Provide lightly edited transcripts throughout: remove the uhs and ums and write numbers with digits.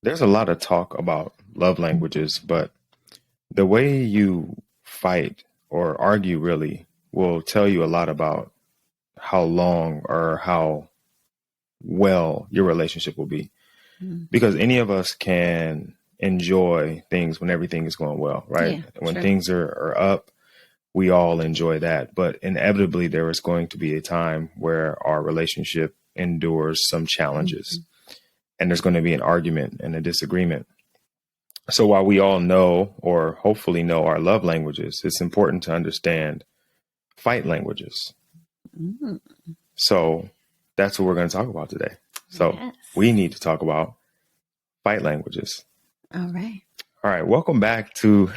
there's a lot of talk about love languages, but the way you fight or argue really will tell you a lot about how long or how well your relationship will be. Because any of us can enjoy things when everything is going well, right? Yeah, when sure. things are up, we all enjoy that. But inevitably, there is going to be a time where our relationship endures some challenges and there's going to be an argument and a disagreement. So while we all know, or hopefully know, our love languages, it's important to understand fight languages. So that's what we're going to talk about today. So we need to talk about fight languages. All right. All right. Welcome back to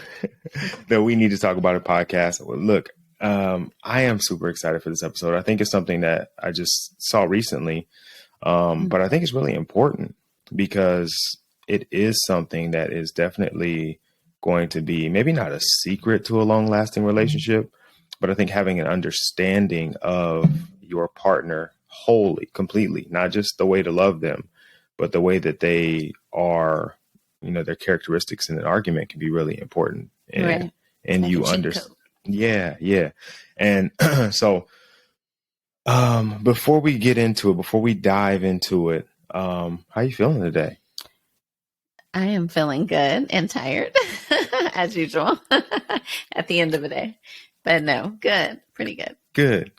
the We Need to Talk About It podcast. Well, look, I am super excited for this episode. I think it's something that I just saw recently, but I think it's really important because it is something that is definitely going to be maybe not a secret to a long-lasting relationship, but I think having an understanding of your partner wholly, completely, not just the way to love them, but the way that they are, you know, their characteristics in an argument can be really important. And, and you understand. Yeah. Yeah. And so before we get into it, before we dive into it, how are you feeling today? I am feeling good and tired as usual at the end of the day, but no, good, pretty good. Good.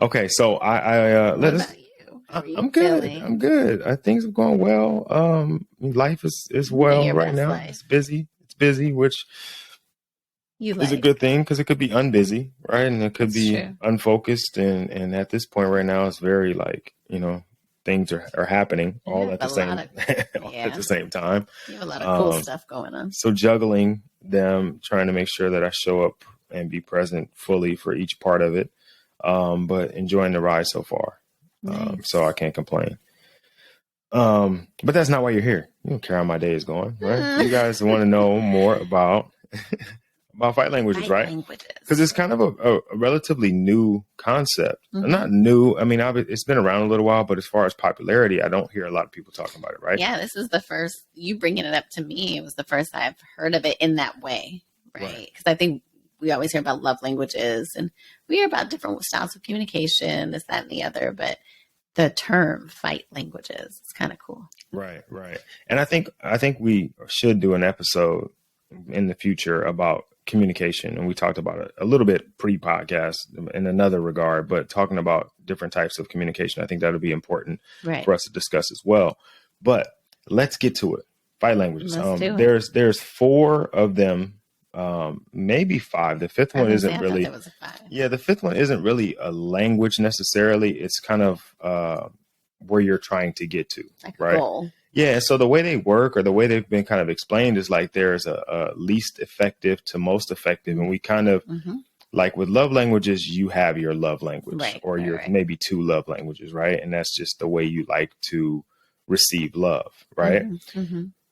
Okay. So What about you? I'm good. Feeling? I'm good. Things have gone well. Life is well right now. Life. It's busy, which is a good thing because it could be unbusy, right? And it could be unfocused. And at this point right now, it's very things are happening all at the same time. You have a lot of cool stuff going on. So juggling them, trying to make sure that I show up and be present fully for each part of it. But enjoying the ride so far. Nice. So I can't complain. But that's not why you're here. You don't care how my day is going, right? You guys want to know more about fight languages, right? Because it's kind of a relatively new concept. Not new. I mean, it's been around a little while, but as far as popularity, I don't hear a lot of people talking about it, right? Yeah, this is the first, you bringing it up to me, it was the first I've heard of it in that way, right? Because I think we always hear about love languages and we hear about different styles of communication, this, that, and the other, but the term fight languages is kind of cool. Right. And I think we should do an episode in the future about communication. And we talked about it a little bit pre-podcast in another regard, but talking about different types of communication, I think that would be important for us to discuss as well. But let's get to it. Fight languages. There's 4 of them. Maybe 5. The fifth one isn't really. Yeah, the fifth one isn't really a language necessarily. It's kind of where you're trying to get to, like right? A goal. Yeah. So the way they work, or the way they've been kind of explained, is like there's a least effective to most effective, and we kind of like with love languages, you have your love language, or your maybe 2 love languages, right? And that's just the way you like to receive love, right?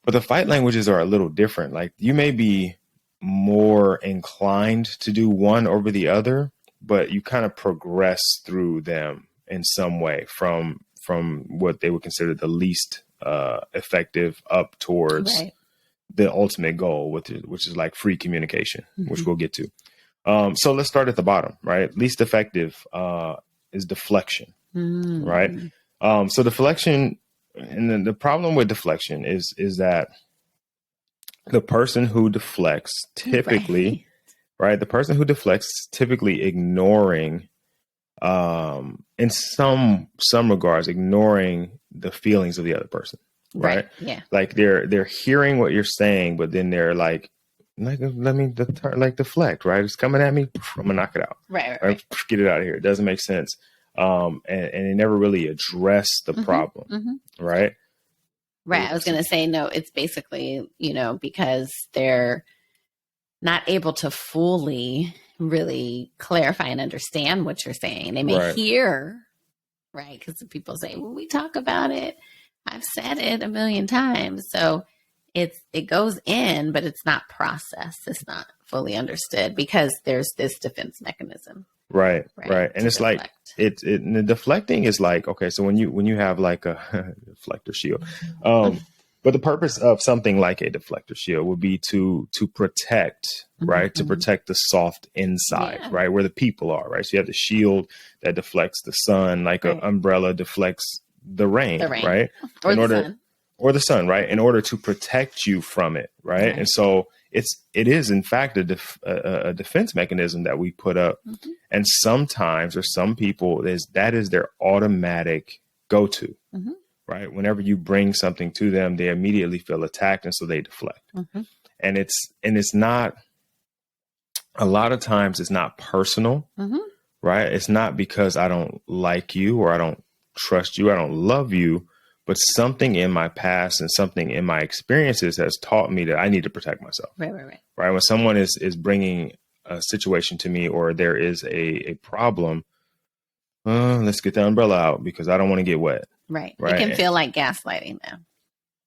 But the fight languages are a little different. Like you may be more inclined to do one over the other, but you kind of progress through them in some way from what they would consider the least effective up towards the ultimate goal, which is like free communication, which we'll get to. So let's start at the bottom, right? Least effective is deflection, right? So deflection, and then the problem with deflection is that the person who deflects typically, the person who deflects is typically ignoring, in some regards, ignoring the feelings of the other person, right? Yeah. Like they're hearing what you're saying, but then they're like let me deflect, right? It's coming at me. I'm gonna knock it out. Right. Get it out of here. It doesn't make sense. And they never really address the problem, right? Right. I was going to say, no, it's basically, because they're not able to fully really clarify and understand what you're saying. They may hear, right? Because people say, well, we talk about it. I've said it a million times. So it goes in, but it's not processed. It's not fully understood because there's this defense mechanism. Right. And it's deflect. Like the deflecting is like, okay, so when you have like a deflector shield, But the purpose of something like a deflector shield would be to protect, right? To protect the soft inside, right? Where the people are, right? So you have the shield that deflects the sun, like an umbrella deflects the rain, right? Or the sun. Or the sun, right? In order to protect you from it, right? And so it is in fact a defense mechanism that we put up. And sometimes, or some people, that is their automatic go-to. Right. Whenever you bring something to them, they immediately feel attacked. And so they deflect. And it's not, a lot of times it's not personal, right? It's not because I don't like you or I don't trust you. I don't love you, but something in my past and something in my experiences has taught me that I need to protect myself. Right. When someone is bringing a situation to me, or there is a problem, let's get the umbrella out because I don't want to get wet. Right. It can feel like gaslighting though.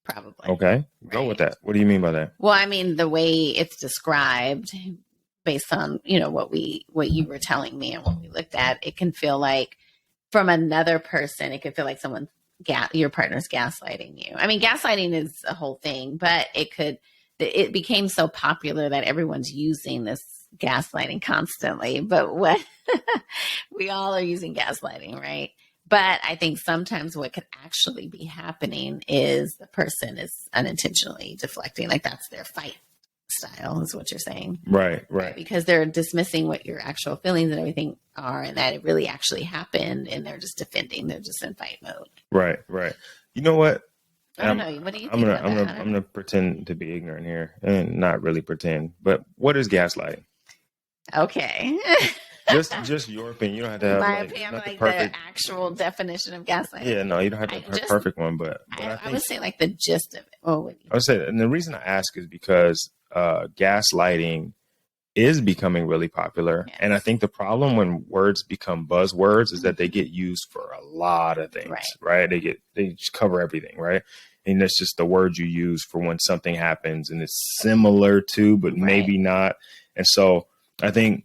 Probably. Okay. Go with that. What do you mean by that? Well, I mean, the way it's described based on, what you were telling me and what we looked at, it can feel like from another person, it could feel like your partner's gaslighting you. I mean, gaslighting is a whole thing, but it became so popular that everyone's using this gaslighting constantly. But what we all are using gaslighting, right? But I think sometimes what could actually be happening is the person is unintentionally deflecting. Like that's their fight style is what you're saying. Right. Because they're dismissing what your actual feelings and everything are, and that it really actually happened, and they're just defending. They're just in fight mode. Right. You know what? I don't know. What do you think? I'm gonna pretend to be ignorant here, and not really pretend. But what is gaslighting? Okay. just your opinion. You don't have to have my opinion, like the actual definition of gaslighting. Yeah, no, you don't have to have a perfect one, but I would say like the gist of it. I would say, and the reason I ask is because gaslighting is becoming really popular, and I think the problem when words become buzzwords is that they get used for a lot of things, right? They just cover everything, right? And that's just the word you use for when something happens and it's similar to, but maybe not. And so I think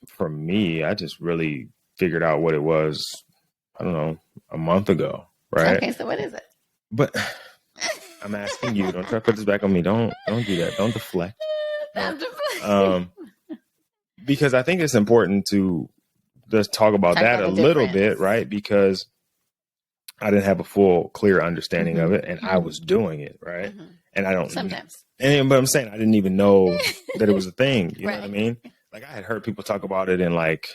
for me, I just really figured out what it was, I don't know, a month ago, right? Okay, so what is it? But I'm asking you, don't try to put this back on me. Don't do that. Don't deflect. Because I think it's important to just talk about that a little bit, right? Because I didn't have a full, clear understanding of it, and I was doing it, right? And I don't sometimes. But I'm saying I didn't even know that it was a thing. You know what I mean? Like I had heard people talk about it in like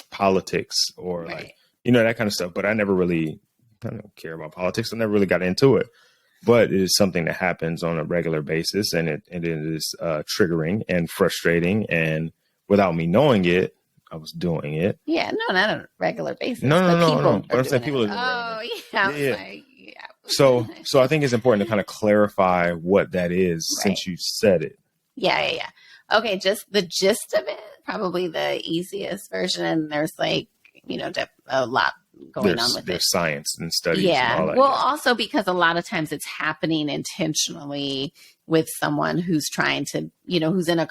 politics or like, that kind of stuff, but I don't care about politics. I never really got into it, but it is something that happens on a regular basis, and it is triggering and frustrating. And without me knowing it, I was doing it. Yeah, no, not on a regular basis. No. But I'm saying people are doing it. Yeah. So I think it's important to kind of clarify what that is since you said it. Yeah. Okay, just the gist of it, probably the easiest version. And there's like, a lot going on with there's science and studies. Yeah. And all that. Well, also because a lot of times it's happening intentionally with someone who's trying to, who's in a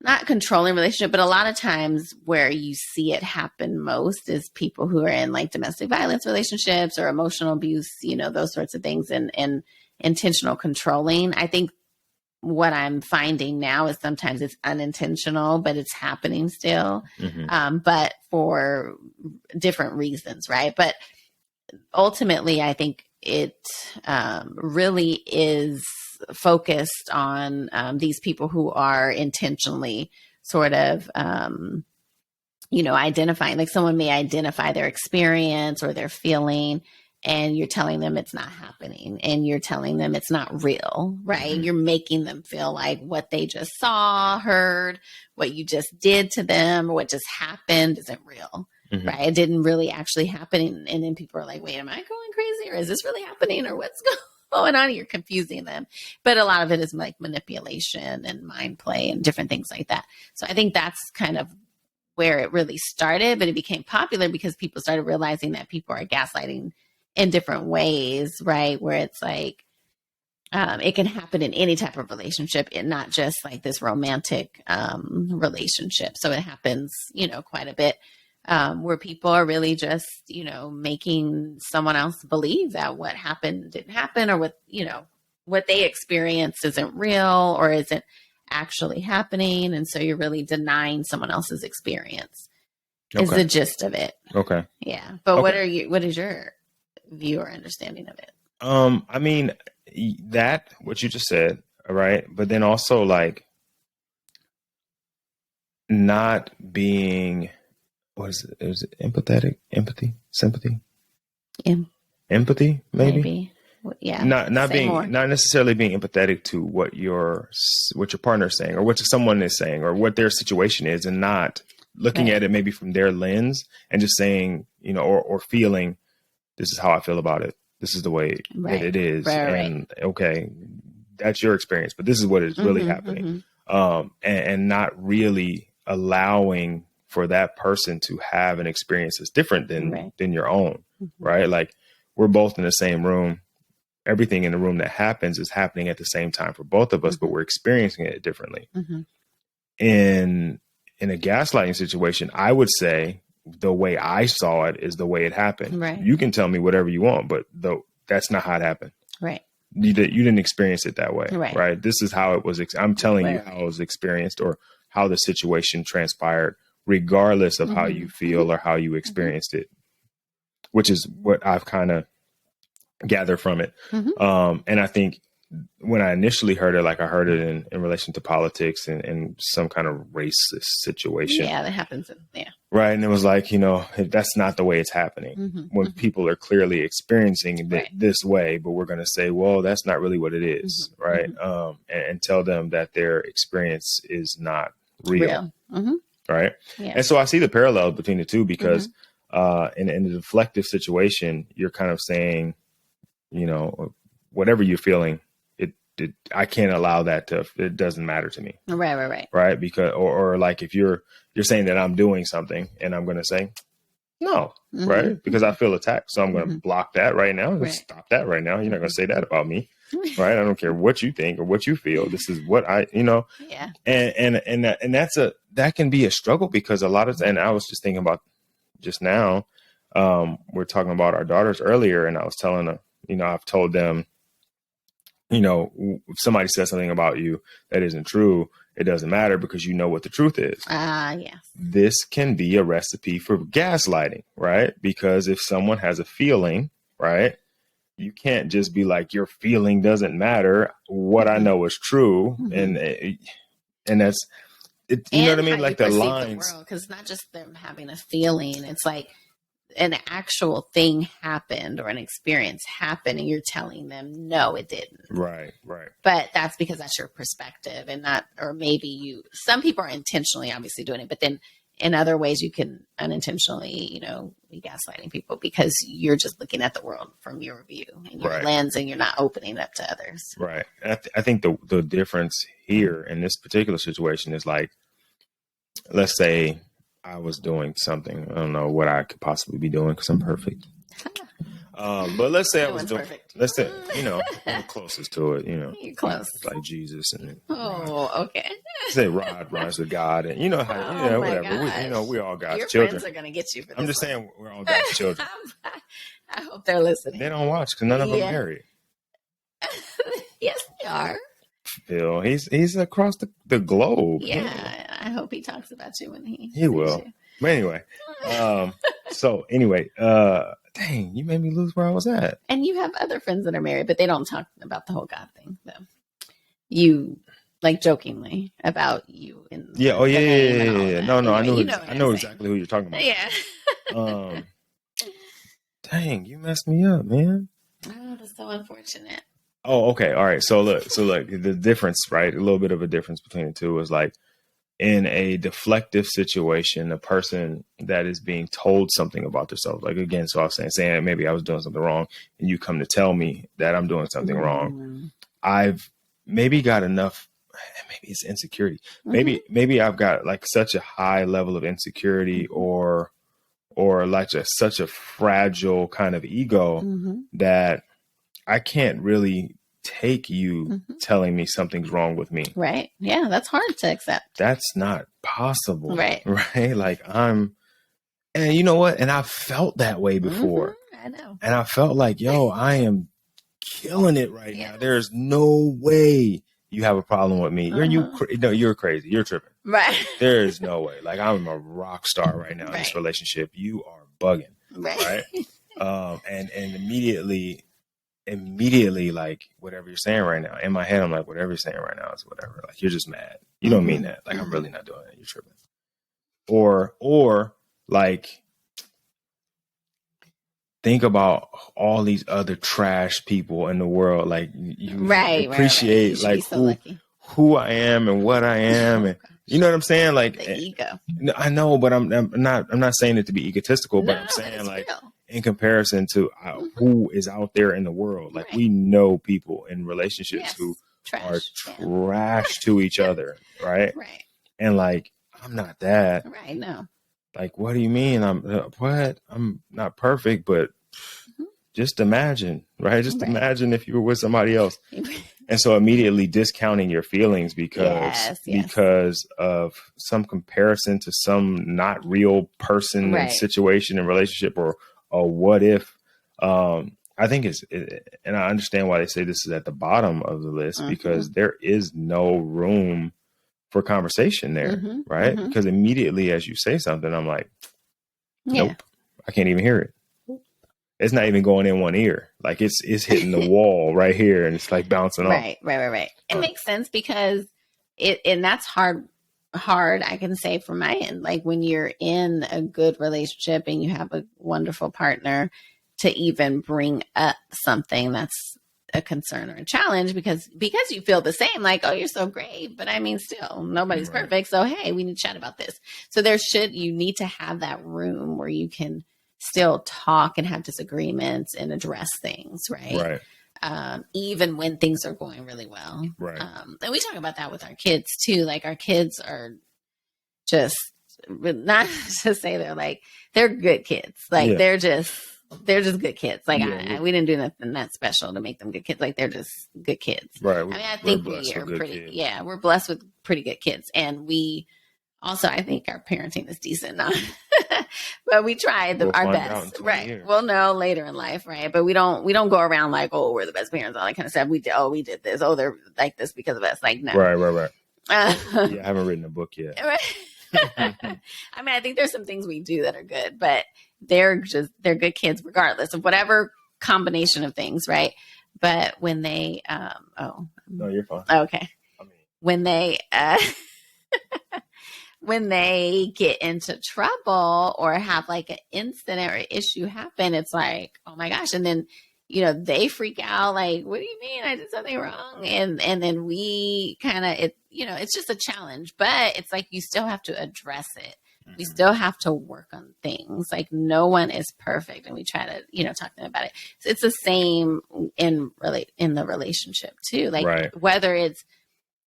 not controlling relationship, but a lot of times where you see it happen most is people who are in like domestic violence relationships or emotional abuse, those sorts of things, and intentional controlling. I think what I'm finding now is sometimes it's unintentional, but it's happening still, but for different reasons, right? But ultimately, I think it really is focused on these people who are intentionally sort of, identifying, like someone may identify their experience or their feeling, and you're telling them it's not happening, and you're telling them it's not real, right? You're making them feel like what they just saw, heard, what you just did to them, or what just happened isn't real, right? It didn't really actually happen. And then people are like, wait, am I going crazy? Or is this really happening? Or what's going on? You're confusing them. But a lot of it is like manipulation and mind play and different things like that. So I think that's kind of where it really started, but it became popular because people started realizing that people are gaslighting in different ways, right? Where it's like, it can happen in any type of relationship and not just like this romantic relationship. So it happens, quite a bit where people are really just, making someone else believe that what happened didn't happen, or what they experienced isn't real or isn't actually happening. And so you're really denying someone else's experience is the gist of it. Okay. Yeah. But what is your view or understanding of it? I mean, what you just said, right? But then also like not being, what is it? Is it empathetic, empathy, sympathy? Empathy, maybe? Yeah. Not necessarily being empathetic to what your partner is saying or what someone is saying or what their situation is, and not looking at it maybe from their lens and just saying, or feeling, this is how I feel about it. This is the way that it is. And okay, that's your experience, but this is what is really happening. And not really allowing for that person to have an experience that's different than your own. Right. Like, we're both in the same room. Everything in the room that happens is happening at the same time for both of us, but we're experiencing it differently. In a gaslighting situation, I would say the way I saw it is the way it happened. Right. You can tell me whatever you want, but that's not how it happened. Right. You didn't experience it that way. Right. This is how it was. I'm telling you how it was experienced or how the situation transpired, regardless of how you feel or how you experienced it, which is what I've kind of gathered from it. And I think when I initially heard it, like I heard it in relation to politics and some kind of racist situation. Yeah, that happens. Yeah. Right. And it was like, that's not the way it's happening when people are clearly experiencing it this way, but we're going to say, well, that's not really what it is. Right. And tell them that their experience is not real. Right. Yeah. And so I see the parallel between the two because in a deflective situation, you're kind of saying, whatever you're feeling, I can't allow that it doesn't matter to me. Right. Because, or like if you're saying that I'm doing something and I'm going to say, no, right. Because I feel attacked. So I'm going to block that right now. Stop that right now. You're not going to say that about me. Right. I don't care what you think or what you feel. This is what Yeah. And that can be a struggle because a lot of, and I was just thinking about just now, we're talking about our daughters earlier and I was telling them, I've told them, if somebody says something about you that isn't true, it doesn't matter because you know what the truth is. Yes. This can be a recipe for gaslighting, right? Because if someone has a feeling, right, you can't just be like, your feeling doesn't matter. What I know is true. And that's, you know what I mean? Like the lines. Because it's not just them having a feeling. It's like, an actual thing happened or an experience happened and you're telling them, no, it didn't. Right. But that's because that's your perspective and not, or maybe some people are intentionally obviously doing it, but then in other ways you can unintentionally, be gaslighting people because you're just looking at the world from your view and your lens and you're not opening up to others. Right. I think the difference here in this particular situation is like, let's say I was doing something. I don't know what I could possibly be doing because I'm perfect. But let's say I was doing, let's say, I'm closest to it, You're close. Like Jesus. And, okay. Say Rod runs with God and how, whatever. We all God's Your children. Your friends are going to get you for this. I'm just saying we're all God's children. I hope they're listening. They don't watch because none of them are married. Yes, they are. Phil, he's across the globe. Yeah, I hope he talks about you when he will. You. But anyway, dang, you made me lose where I was at. And you have other friends that are married, but they don't talk about the whole God thing, though. You like jokingly about you in yeah. Oh yeah. No. Anyway, I know exactly who you're talking about. Yeah. Dang, you messed me up, man. Oh, that's so unfortunate. Oh, okay. All right. So look, the difference, right? A little bit of a difference between the two is like in a deflective situation, a person that is being told something about themselves, like again, so I was saying maybe I was doing something wrong and you come to tell me that I'm doing something wrong. I've maybe got enough, maybe it's insecurity. Maybe I've got like such a high level of insecurity or like such a fragile kind of ego that I can't really take you telling me something's wrong with me. Right. Yeah. That's hard to accept. That's not possible. Right. Right. Like And you know what? And I felt that way before. I know. And I felt like, yo, I am killing it right now. There's no way you have a problem with me. You're crazy. You're tripping. Right. There's no way. Like, I'm a rock star right now in this relationship. You are bugging. Right. And immediately, like, whatever you're saying right now, in my head, I'm like, whatever you're saying right now is whatever. Like, you're just mad. You don't mean that. Like, I'm really not doing it. You're tripping. Or like, think about all these other trash people in the world. Like, you appreciate like who I am and what I am, and you know what I'm saying? Like, the ego. I know, but I'm not saying it to be egotistical, but I'm saying, like, real. In comparison to who is out there in the world, like, we know people in relationships who are trash to each other, right? Right. And like, I'm not that. Right. No. Like, what do you mean? I'm not perfect, but just imagine, right? Just imagine if you were with somebody else. And so immediately discounting your feelings because of some comparison to some not real person and situation and relationship or what if, I think and I understand why they say this is at the bottom of the list, because there is no room for conversation there, right? Because immediately as you say something, I'm like, nope, I can't even hear it. It's not even going in one ear. Like, it's hitting the wall right here, and it's like bouncing off. Right. It makes sense because and that's hard, I can say from my end. Like, when you're in a good relationship and you have a wonderful partner, to even bring up something that's a concern or a challenge because you feel the same, like, oh, you're so great, but I mean, still nobody's perfect. So, hey, we need to chat about this. So you need to have that room where you can still talk and have disagreements and address things. Right. Even when things are going really well. Right. And we talk about that with our kids too. Like, our kids are just, not to say they're good kids. Like, they're just good kids. Like, we didn't do nothing that special to make them good kids. Like, they're just good kids. Right. I mean, I think we are pretty, we're blessed with pretty good kids. And we also, I think our parenting is decent. But we try our best. Right. Years. We'll know later in life. Right. But we don't go around like, oh, we're the best parents, all that kind of stuff. We did this. Oh, they're like this because of us. Like, no. Right. I haven't written a book yet. Right. I mean, I think there's some things we do that are good, but they're good kids regardless of whatever combination of things, right? But when they no, you're fine. Okay. When they when they get into trouble or have like an incident or issue happen, it's like, oh my gosh. And then, they freak out, like, what do you mean I did something wrong? And then we kind of, it's just a challenge, but it's like, you still have to address it. We still have to work on things. Like, no one is perfect. And we try to, talk to them about it. So it's the same in the relationship too. Like, whether it's,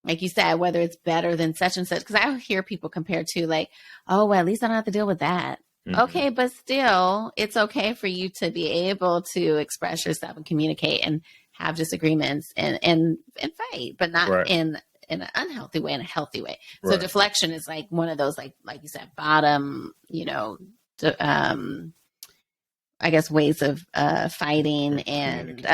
like you said, whether it's better than such and such, because I hear people compare to like, oh, well, at least I don't have to deal with that. Okay, but still, it's okay for you to be able to express yourself and communicate and have disagreements and fight, but not in an unhealthy way, in a healthy way. So deflection is like one of those, like you said, bottom, I guess, ways of fighting and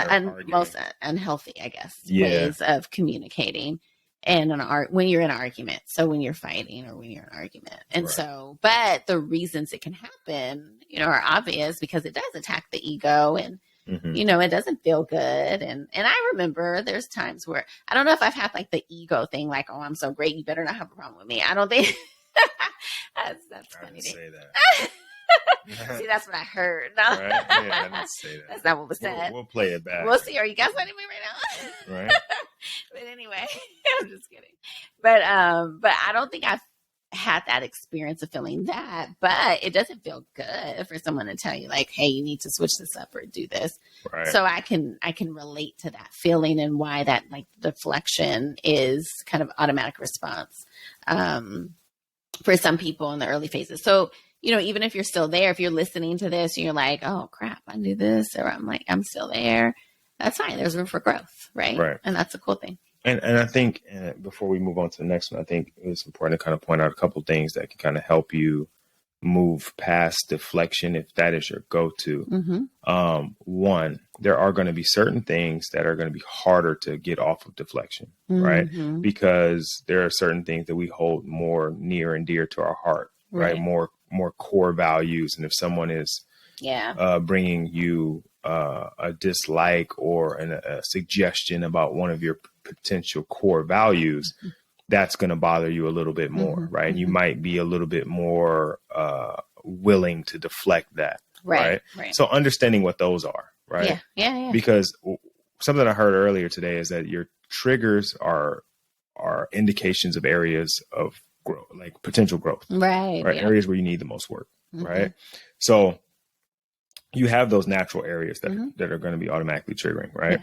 most unhealthy, I guess, ways of communicating. And when you're in an argument, so when you're fighting or when you're in an argument. And so, but the reasons it can happen, are obvious because it does attack the ego and, it doesn't feel good. And I remember there's times where, I don't know if I've had like the ego thing, like, oh, I'm so great, you better not have a problem with me. I don't think that's funny. Say that. See, that's what I heard. No. Right? Yeah, I didn't say that. That's not what was said. We'll play it back. We'll see. Are you guys letting me right now? Right. But anyway, I'm just kidding. But I don't think I've had that experience of feeling that. But it doesn't feel good for someone to tell you like, hey, you need to switch this up or do this. Right. So I can relate to that feeling and why that like deflection is kind of automatic response for some people in the early phases. So, even if you're still there, if you're listening to this and you're like, oh crap, I knew this, or I'm still there, that's fine. There's room for growth. Right. And that's a cool thing. And I think before we move on to the next one, I think it's important to kind of point out a couple of things that can kind of help you move past deflection, if that is your go-to. One, there are going to be certain things that are going to be harder to get off of deflection, right? Because there are certain things that we hold more near and dear to our heart, right? More core values. And if someone is bringing you a dislike or a suggestion about one of your potential core values, that's going to bother you a little bit more, right? And you might be a little bit more willing to deflect that, right? So understanding what those are, right? Yeah. Because something I heard earlier today is that your triggers are indications of areas of growth, like potential growth, right? Areas where you need the most work, right? So you have those natural areas that are going to be automatically triggering, right?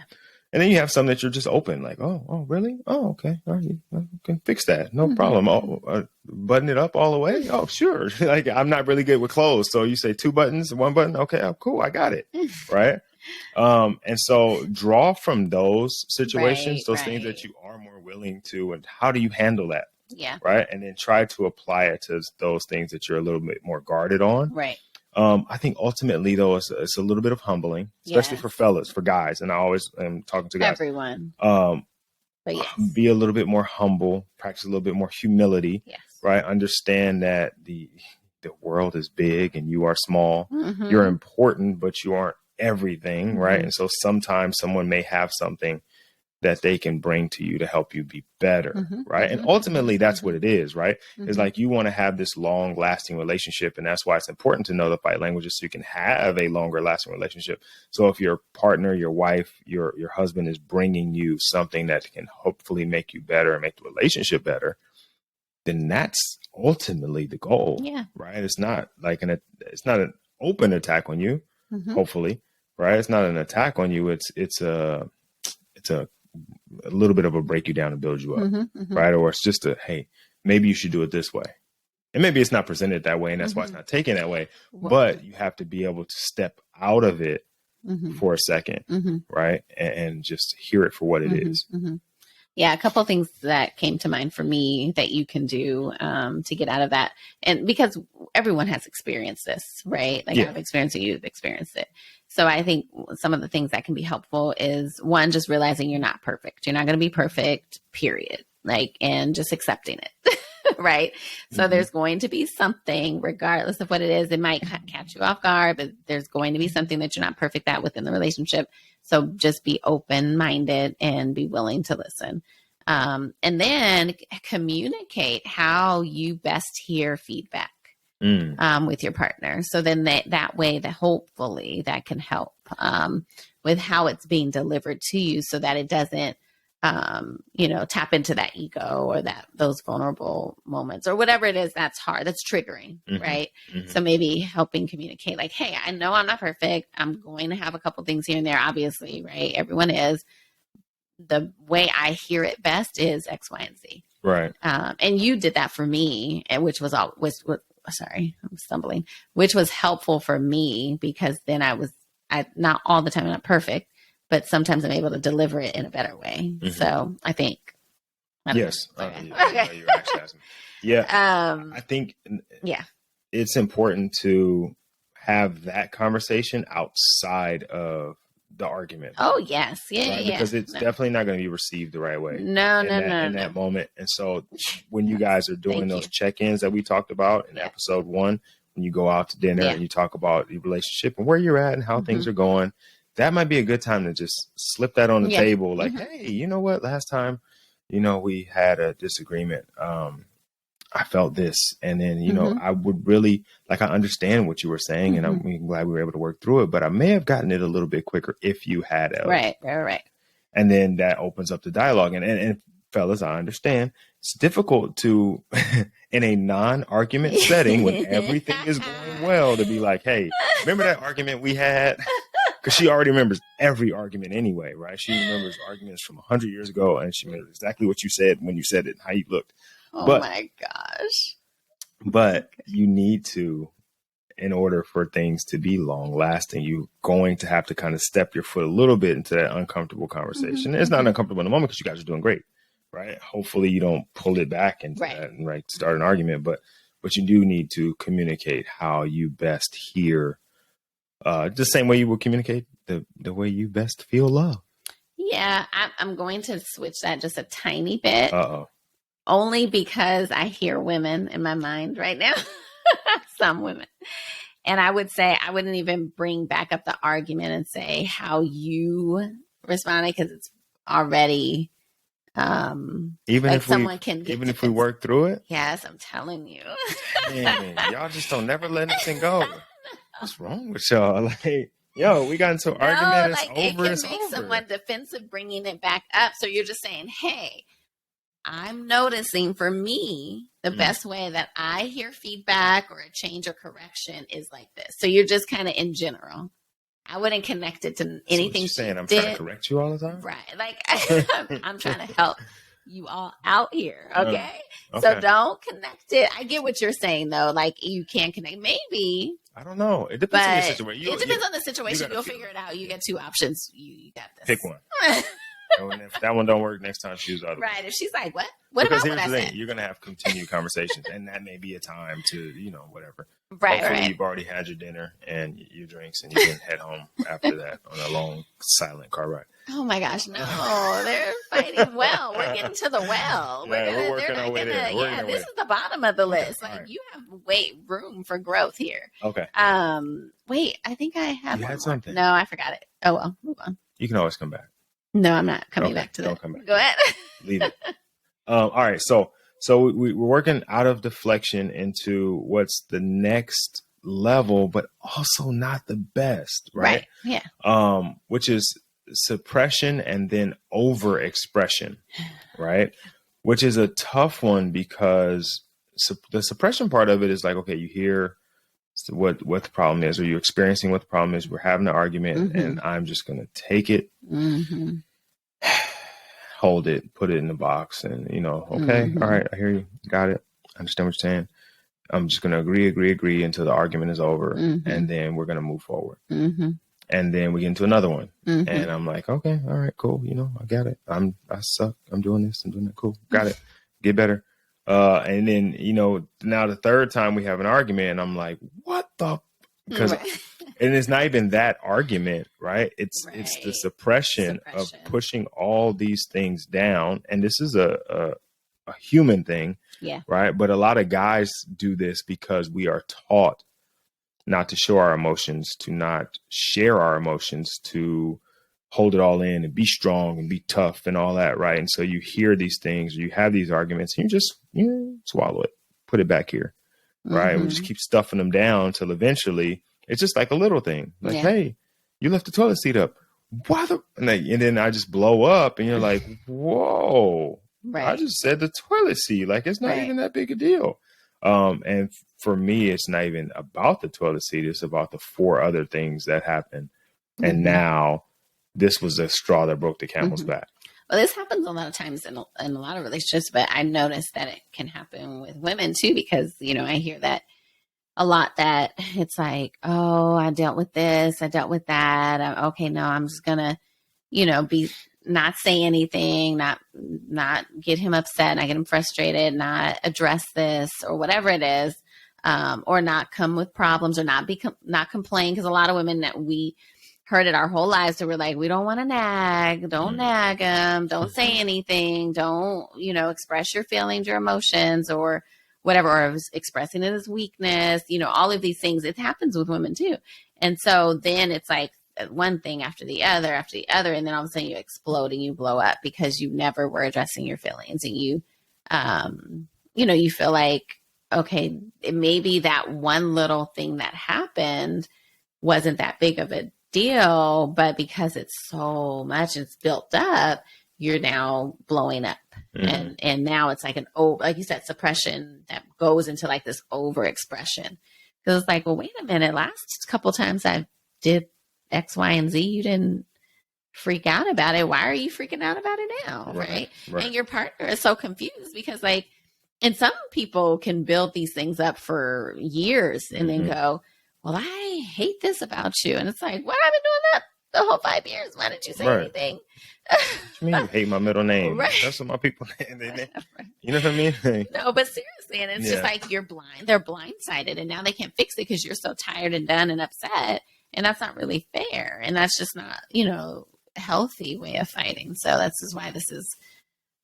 And then you have some that you're just open, like, oh, really? Oh, okay. All right. You can fix that. No problem. Oh, button it up all the way. Oh, sure. Like, I'm not really good with clothes. So you say 2 buttons, 1 button. Okay. Oh, cool. I got it. Right. And so draw from those situations, those things that you are more willing to, and how do you handle that? Yeah. Right. And then try to apply it to those things that you're a little bit more guarded on. Right. I think ultimately, though, it's a little bit of humbling, especially for fellas, for guys. And I always am talking to guys. Everyone. But be a little bit more humble, practice a little bit more humility, right? Understand that the world is big and you are small. You're important, but you aren't everything, right? And so sometimes someone may have something that they can bring to you to help you be better, right? And ultimately, that's what it is, right? It's like you want to have this long lasting relationship. And that's why it's important to know the 5 languages so you can have a longer lasting relationship. So if your partner, your wife, your husband is bringing you something that can hopefully make you better and make the relationship better, then that's ultimately the goal, right? It's not like it's not an open attack on you, hopefully, right? It's not an attack on you. It's a little bit of a break you down and build you up, right? Or it's just hey, maybe you should do it this way. And maybe it's not presented that way and that's why it's not taken that way, but you have to be able to step out of it for a second, right? And just hear it for what it is. Yeah, a couple of things that came to mind for me that you can do to get out of that. And because everyone has experienced this, right? Like I've experienced it, you've experienced it. So I think some of the things that can be helpful is, one, just realizing you're not perfect. You're not going to be perfect, period. Like, and just accepting it. Right. So there's going to be something, regardless of what it is, it might catch you off guard, but there's going to be something that you're not perfect at within the relationship. So just be open-minded and be willing to listen. And then communicate how you best hear feedback with your partner. So then that way that hopefully that can help with how it's being delivered to you so that it doesn't tap into that ego or those vulnerable moments or whatever it is that's hard, that's triggering, right? So maybe helping communicate like, hey, I know I'm not perfect. I'm going to have a couple things here and there, obviously, right? Everyone is. The way I hear it best is X, Y, and Z. Right. And you did that for me, which was sorry, I'm stumbling, which was helpful for me because then I not all the time I'm not perfect, but sometimes I'm able to deliver it in a better way. So I think. Yes. Okay. You're actually asking. Yeah. I think. Yeah. It's important to have that conversation outside of the argument. Oh, yes. Yeah. Right? Yeah. Because it's definitely not going to be received the right way. No. In that moment. And so when you guys are doing those check-ins that we talked about in episode 1, when you go out to dinner and you talk about your relationship and where you're at and how things are going, that might be a good time to just slip that on the table. Like, hey, you know what? Last time, we had a disagreement. I felt this. And then, I would really, I understand what you were saying and I'm glad we were able to work through it, but I may have gotten it a little bit quicker if you had. Right. And then that opens up the dialogue. And fellas, I understand it's difficult to, in a non-argument setting when everything is going well, to be like, hey, remember that argument we had? Because she already remembers every argument anyway, right? She remembers arguments from 100 years ago, and she remembers exactly what you said when you said it and how you looked. My gosh. But you need to, in order for things to be long lasting, you're going to have to kind of step your foot a little bit into that uncomfortable conversation. It's not uncomfortable in the moment because you guys are doing great, right? Hopefully you don't pull it back into that and start an argument. But but you do need to communicate how you best hear, the same way you would communicate the way you best feel love. Yeah, I'm going to switch that just a tiny bit. Uh-oh. Only because I hear women in my mind right now. Some women. And I would say I wouldn't even bring back up the argument and say how you responded, because it's already even like if we work through it. Yes, I'm telling you. Dang, y'all just don't never let anything go. What's wrong with y'all? Like, yo, we got into an argument. It's over. It can make someone defensive bringing it back up. So you're just saying, hey, I'm noticing for me, the best way that I hear feedback or a change or correction is like this. So you're just kind of in general. I wouldn't connect it to anything. So you're saying I'm trying to correct you all the time? Right. Like I'm trying to help you all out here. Okay? So don't connect it. I get what you're saying though. Like you can't connect. Maybe. I don't know. It depends on the situation. It depends on the situation. You'll figure it out. You get two options. You got this. Pick one. And if that one don't work, next time choose the other. Right. If she's like, what? What about what I said? You're going to have continued conversations, and that may be a time to, whatever. Right, Hopefully you've already had your dinner and your drinks, and you can head home after that on a long, silent car ride. Oh, my gosh. No, they're fighting well. We're getting to the well. We're working our way there. This is the bottom of the list. Like, you have room for growth here. Okay. Wait, I think I have You had something. No, I forgot it. Oh, well, move on. You can always come back. No, I'm not coming back to that. Don't come back. Go ahead. Leave it. All right. So we're working out of deflection into what's the next level, but also not the best, right? Yeah. Which is suppression and then overexpression, right? Which is a tough one because the suppression part of it is like, okay, you hear what the problem is, or you're experiencing what the problem is. We're having an argument, and I'm just going to take it, hold it, put it in the box, and okay, all right, I hear you, got it, I understand what you're saying. I'm just going to agree until the argument is over, and then we're going to move forward. And then we get into another one, and I'm like, okay, all right, cool, I got it. I suck. I'm doing this. I'm doing that. Cool, got it. Get better. And then, now the third time we have an argument, and I'm like, what the? Because, and it's not even that argument, right? It's the suppression of pushing all these things down. And this is a human thing, right? But a lot of guys do this because we are taught not to show our emotions, to not share our emotions, to hold it all in and be strong and be tough and all that, right? And so you hear these things, you have these arguments, and you just swallow it, put it back here, right? And we just keep stuffing them down until eventually it's just like a little thing, like, hey, you left the toilet seat up. Why the? And then I just blow up, and you're like, whoa, I just said the toilet seat, like it's not even that big a deal. And for me, it's not even about the toilet seat; it's about the 4 other things that happened, and now this was the straw that broke the camel's back. Well, this happens a lot of times in a lot of relationships, but I noticed that it can happen with women too, because, I hear that a lot, that it's like, oh, I dealt with this, I dealt with that. Okay, no, I'm just going to, be not say anything, not get him upset, not get him frustrated, not address this or whatever it is, or not come with problems, or not complain. Because a lot of women that we heard it our whole lives, so we're like, we don't want to nag, don't nag him, don't say anything, don't, express your feelings, your emotions, or whatever, or expressing it as weakness, all of these things. It happens with women too. And so then it's like one thing after the other, and then all of a sudden you explode and you blow up because you never were addressing your feelings, and you, you feel like, okay, maybe that one little thing that happened wasn't that big of a deal, but because it's so much, it's built up, you're now blowing up. And now it's like like you said, suppression that goes into like this over expression. Because it's like, well, wait a minute, last couple times I did X, Y, and Z, you didn't freak out about it. Why are you freaking out about it now? Right. And your partner is so confused because, like, and some people can build these things up for years and then go, well, I hate this about you. And it's like, what? I've been doing that the whole 5 years. Why didn't you say anything? What you mean you hate my middle name? Right. That's what my people name. You know what I mean? No, but seriously, and it's just like you're blind. They're blindsided, and now they can't fix it because you're so tired and done and upset. And that's not really fair. And that's just not, a healthy way of fighting. So that's just why this is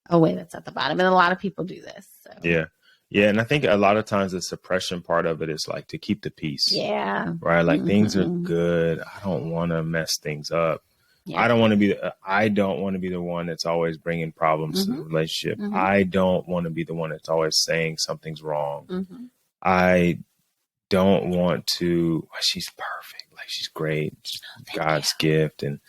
a way that's at the bottom. And a lot of people do this. So. Yeah. Yeah. And I think a lot of times the suppression part of it is like to keep the peace. Yeah. Right. Like things are good. I don't want to mess things up. Yeah. I don't want to be the one that's always bringing problems to the relationship. I don't want to be the one that's always saying something's wrong. I don't want to, she's perfect. Like she's great. God's gift. And,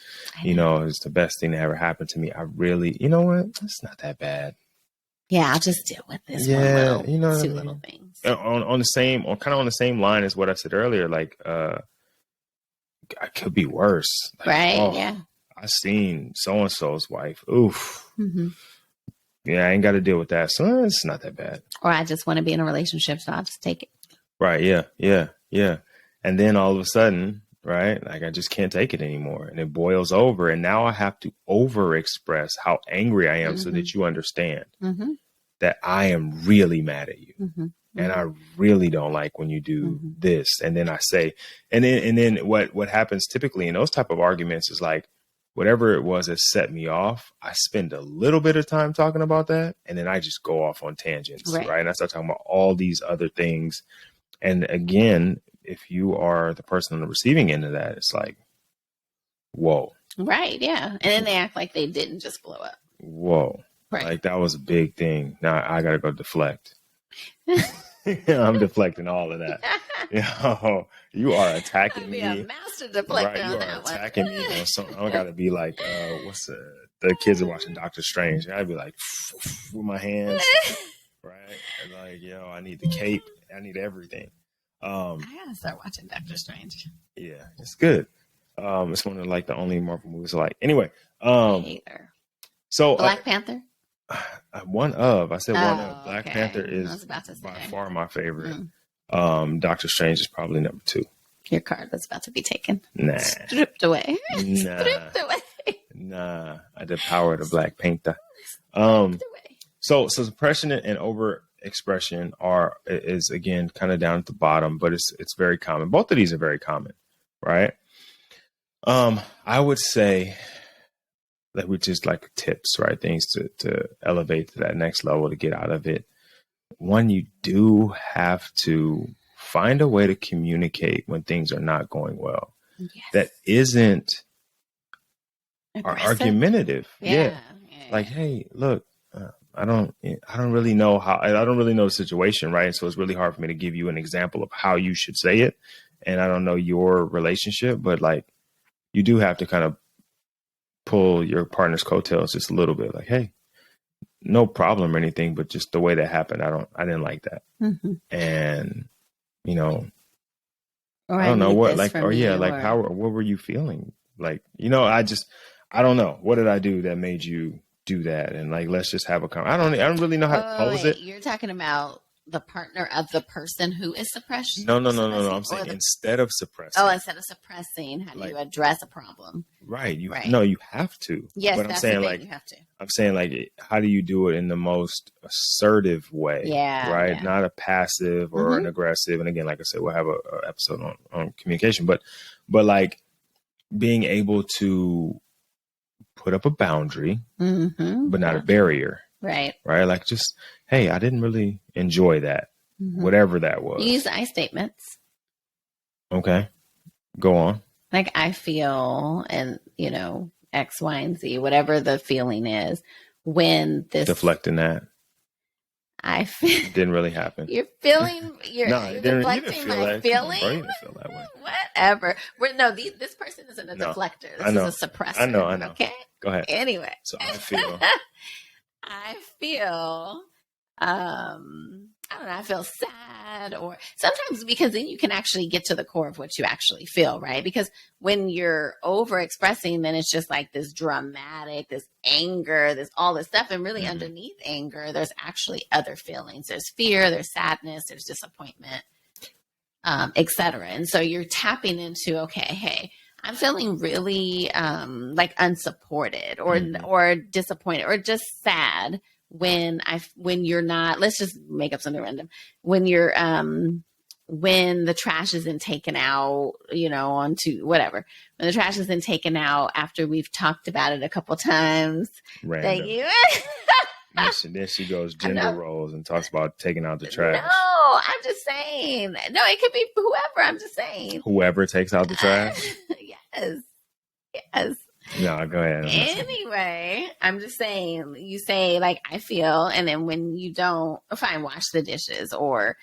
it's the best thing that ever happened to me. I really, you know what? It's not that bad. Yeah. I'll just deal with this one little, two little things. On the same line as what I said earlier, like, I could be worse. Like, right. Yeah. I seen so-and-so's wife. Oof. Yeah. I ain't got to deal with that. So it's not that bad. Or I just want to be in a relationship. So I'll just take it. Right. Yeah. Yeah. Yeah. And then all of a sudden, right, like I just can't take it anymore. And it boils over. And now I have to over express how angry I am so that you understand that I am really mad at you. And I really don't like when you do this. And then I say, and then what happens typically in those type of arguments is like, whatever it was that set me off, I spend a little bit of time talking about that. And then I just go off on tangents. Right. And I start talking about all these other things. And again, if you are the person on the receiving end of that, it's like, whoa. Right. Yeah. And then they act like they didn't just blow up. Whoa. Right. Like that was a big thing. Now I got to go deflect. I'm deflecting all of that. You are attacking me. A master deflector right, on that one. Attacking me on something. I got to be like, the kids are watching Doctor Strange. I'd be like, with my hands. Right. And like, I need the cape. I need everything. I gotta start watching Doctor Strange. Yeah, it's good. It's one of like the only Marvel movies I like. Anyway, so Black Panther. I said one of. Black Panther is by far my favorite. Doctor Strange is probably number 2. Your card was about to be taken. Nah. Stripped away. Stripped away. Nah. The power of the Black Panther. So suppression and over expression is again kind of down at the bottom, but it's very common. Both of these are very common, right? I would say that we just like tips, right? Things to elevate to that next level to get out of it. One, you do have to find a way to communicate when things are not going well. Yes. That isn't argumentative. Yeah. Like, hey, look, I don't really know the situation, right? So it's really hard for me to give you an example of how you should say it. And I don't know your relationship, but like you do have to kind of pull your partner's coattails just a little bit. Like, hey, no problem or anything, but just the way that happened, I didn't like that. And I don't know what, like, what were you feeling? Like, I don't know. What did I do that made you do that? And like, let's just have a conversation. I don't really know how to pose it. You're talking about the partner of the person who is suppressed? No. I'm saying instead of suppressing. Oh, instead of suppressing, how do you address a problem? Right. You have to. Yes, but I'm saying like you have to. I'm saying like, how do you do it in the most assertive way? Yeah. Right. Yeah. Not a passive or an aggressive. And again, like I said, we'll have an episode on communication, but like being able to put up a boundary, but not a barrier. Right. Right. Like just, hey, I didn't really enjoy that, whatever that was. You use I statements. Okay. Go on. Like I feel, and X, Y, and Z, whatever the feeling is when this. Deflecting that. I feel. Didn't really happen. You're feeling, you're deflecting my feeling. You didn't feel that way. Whatever. This person isn't a deflector. This is a suppressor. I know. Okay. Go ahead. Anyway. So I feel. I don't know, I feel sad, or sometimes because then you can actually get to the core of what you actually feel, right? Because when you're over expressing, then it's just like this dramatic, this anger, this all this stuff. And really underneath anger, there's actually other feelings. There's fear, there's sadness, there's disappointment, etc. And so you're tapping into, okay, hey, I'm feeling really like unsupported or disappointed or just sad when you're not, let's just make up something random. When you're when the trash isn't taken out, onto whatever. When the trash isn't taken out after we've talked about it a couple times. Random. That you then she goes gender roles and talks about taking out the trash. No, I'm just saying. No, it could be whoever. I'm just saying. Whoever takes out the trash? Yes. No, go ahead. Anyway, I'm just saying, you say like, I feel, and then when you don't, fine, wash the dishes or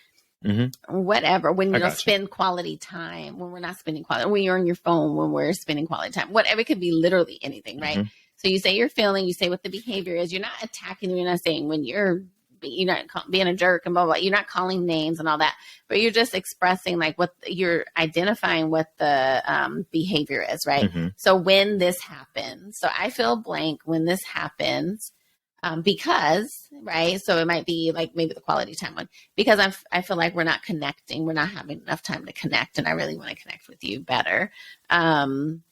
whatever, when you don't spend quality time, when we're not spending quality, when you're on your phone, when we're spending quality time, whatever, it could be literally anything, right? So you say you're feeling, you say what the behavior is, you're not attacking, you're not saying when you're not being a jerk and blah, blah, blah. You're not calling names and all that, but you're just expressing like what you're identifying what the behavior is, right? So when this happens, so I feel blank when this happens, because, right. So it might be like maybe the quality time one, because I feel like we're not connecting. We're not having enough time to connect. And I really want to connect with you better. And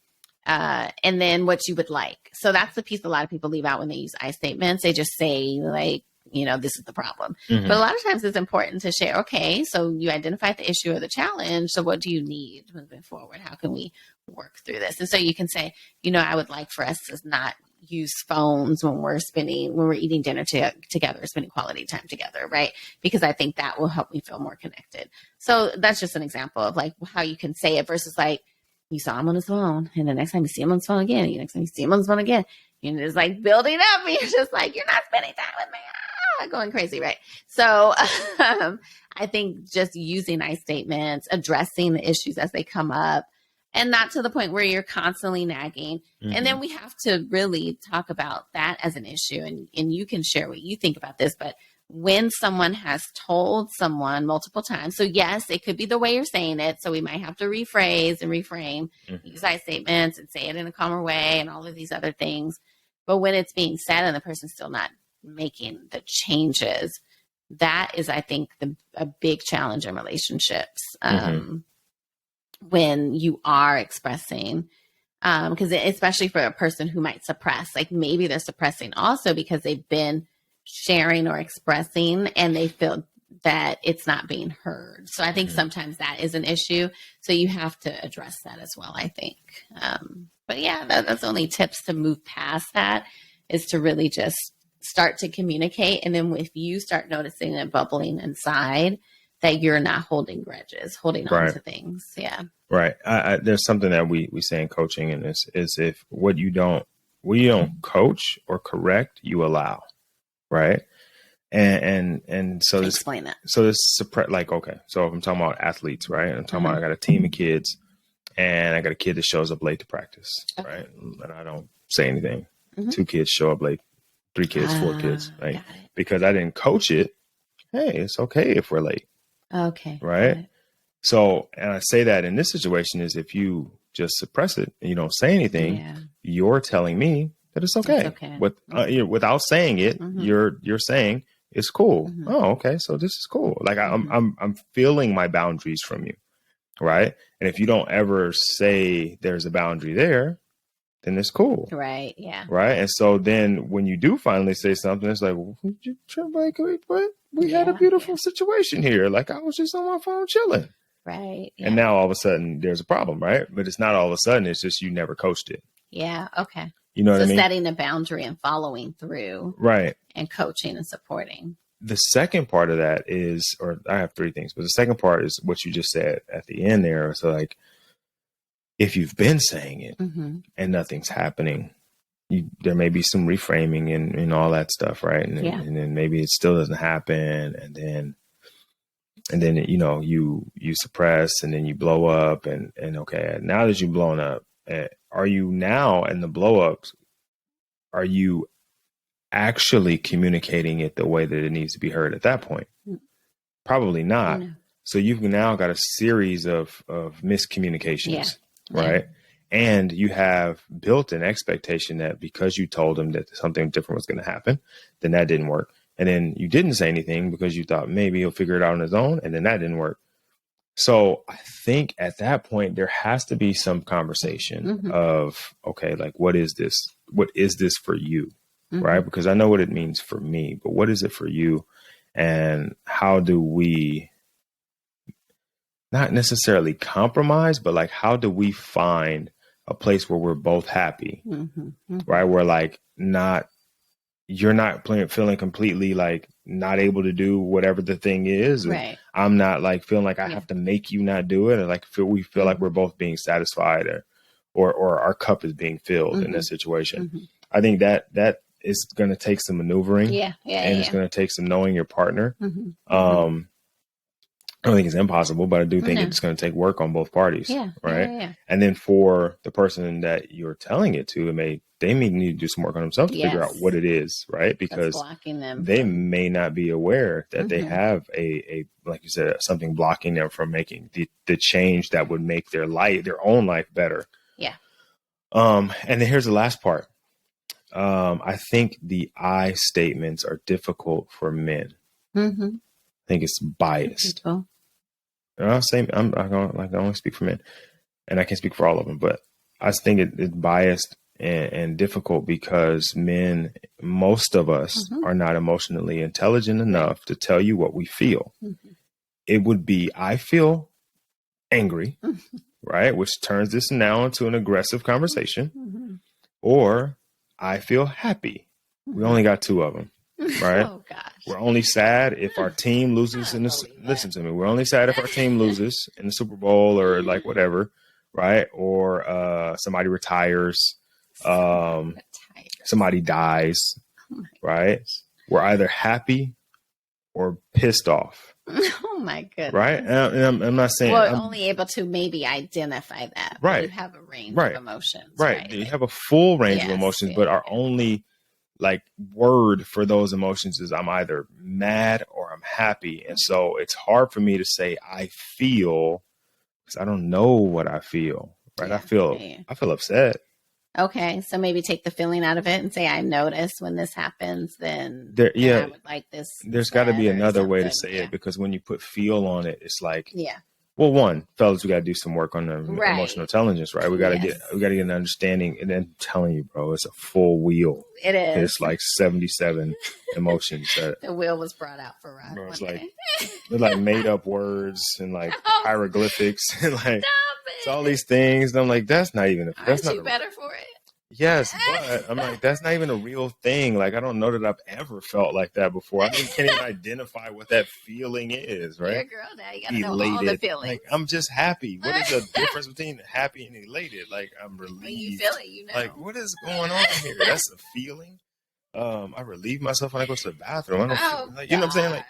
then what you would like. So that's the piece a lot of people leave out when they use I statements. They just say like, this is the problem. But a lot of times it's important to share, okay, so you identified the issue or the challenge. So what do you need moving forward? How can we work through this? And so you can say, I would like for us to not use phones when we're eating dinner together, spending quality time together, right? Because I think that will help me feel more connected. So that's just an example of like how you can say it versus like, you saw him on his phone, and the next time you see him on his phone again, the next time you see him on his phone again, it's like building up, and you're just like, you're not spending time with me. Going crazy, right? So I think just using I statements, addressing the issues as they come up, and not to the point where you're constantly nagging. And then we have to really talk about that as an issue, and you can share what you think about this. But when someone has told someone multiple times, so yes, it could be the way you're saying it. So we might have to rephrase and reframe, use I statements and say it in a calmer way and all of these other things. But when it's being said and the person's still not making the changes, that is, I think, a big challenge in relationships. When you are expressing, because especially for a person who might suppress, like maybe they're suppressing also because they've been sharing or expressing and they feel that it's not being heard. So I think sometimes that is an issue. So you have to address that as well, I think. But yeah, that's only tips to move past that, is to really just start to communicate. And then if you start noticing it bubbling inside, that you're not holding grudges, holding on to things. Yeah. Right. There's something that we say in coaching, and this is if what you don't coach or correct, you allow. Right. And so explain that. So this okay. So if I'm talking about athletes, right? I'm talking about, I got a team of kids and I got a kid that shows up late to practice. Okay. Right. And I don't say anything. 2 kids show up late, 3 kids, 4 kids, right? Because I didn't coach it. Hey, it's okay if we're late. Okay. Right. So, and I say that in this situation is if you just suppress it and you don't say anything, you're telling me that it's okay. Without saying it, you're saying it's cool. Oh, okay. So this is cool. Like I'm feeling my boundaries from you. Right. And if you don't ever say there's a boundary there, then it's cool. Right. Yeah. Right. And so then when you do finally say something, it's like, we had a beautiful situation here. Like I was just on my phone chilling. Right. Yeah. And now all of a sudden there's a problem. Right. But it's not all of a sudden. It's just you never coached it. Yeah. Okay. You know what I mean? Setting a boundary and following through. Right. And coaching and supporting. The second part of that is, or I have 3 things, but the second part is what you just said at the end there. So like, if you've been saying it and nothing's happening, there may be some reframing and all that stuff. Right. And then maybe it still doesn't happen. And then, you suppress and then you blow up and okay, now that you've blown up, are you now in the blow ups? Are you actually communicating it the way that it needs to be heard at that point? Probably not. No. So you've now got a series of miscommunications, right? And you have built an expectation that because you told him that something different was going to happen, then that didn't work. And then you didn't say anything because you thought maybe he'll figure it out on his own. And then that didn't work. So I think at that point, there has to be some conversation of, okay, like, what is this? What is this for you? Right? Because I know what it means for me, but what is it for you? And how do we not necessarily compromise, but like, how do we find a place where we're both happy? Right? Where like you're not feeling completely like not able to do whatever the thing is. And I'm not like feeling like I have to make you not do it. And like we feel like we're both being satisfied or our cup is being filled in this situation. I think that is going to take some maneuvering and it's going to take some knowing your partner. I don't think it's impossible, but I do think it's going to take work on both parties. Right. And then for the person that you're telling it to, they may need to do some work on themselves to figure out what it is. Right. Because they may not be aware that they have a, like you said, something blocking them from making the change that would make their own life better. Yeah. And then here's the last part. I think the I statements are difficult for men. I think it's biased. I'm going to only speak for men, and I can't speak for all of them, but I think it's biased and difficult because most of us are not emotionally intelligent enough to tell you what we feel. It would be, I feel angry, right? Which turns this now into an aggressive conversation, or I feel happy. We only got two of them. Right. Oh gosh. We're only sad if our team loses listen to me. We're only sad if our team loses in the Super Bowl or like whatever. Right. Or somebody retires. Somebody dies. Right. We're either happy or pissed off. Oh my goodness. Right. And I'm not saying I'm only able to maybe identify that. Right. You have a range of emotions. Right. You have a full range of emotions, but our only like word for those emotions is I'm either mad or I'm happy. And so it's hard for me to say I feel because I don't know what I feel. Right. I feel upset. Okay. So maybe take the feeling out of it and say, I notice when this happens, then I would like this. There's got to be another way to say it because when you put feel on it, it's like, well, one, fellas, we got to do some work on the emotional intelligence, right? We got to get an understanding. And then I'm telling you, bro, it's a full wheel. It is. It's like 77 emotions. The wheel was brought out for Rod. Bro, they're like made up words and like hieroglyphics and like it's all these things. And I'm like, that's not even. Aren't you better for it? Yes, but I'm like, that's not even a real thing. Like, I don't know that I've ever felt like that before. I can't even identify what that feeling is, right? You're a girl now. You got to know all the feelings. Like, I'm just happy. What is the difference between happy and elated? Like, I'm relieved. When you feel it, you know. Like, what is going on here? That's a feeling. I relieve myself when I go to the bathroom. I don't feel, like, you know what I'm saying? Like,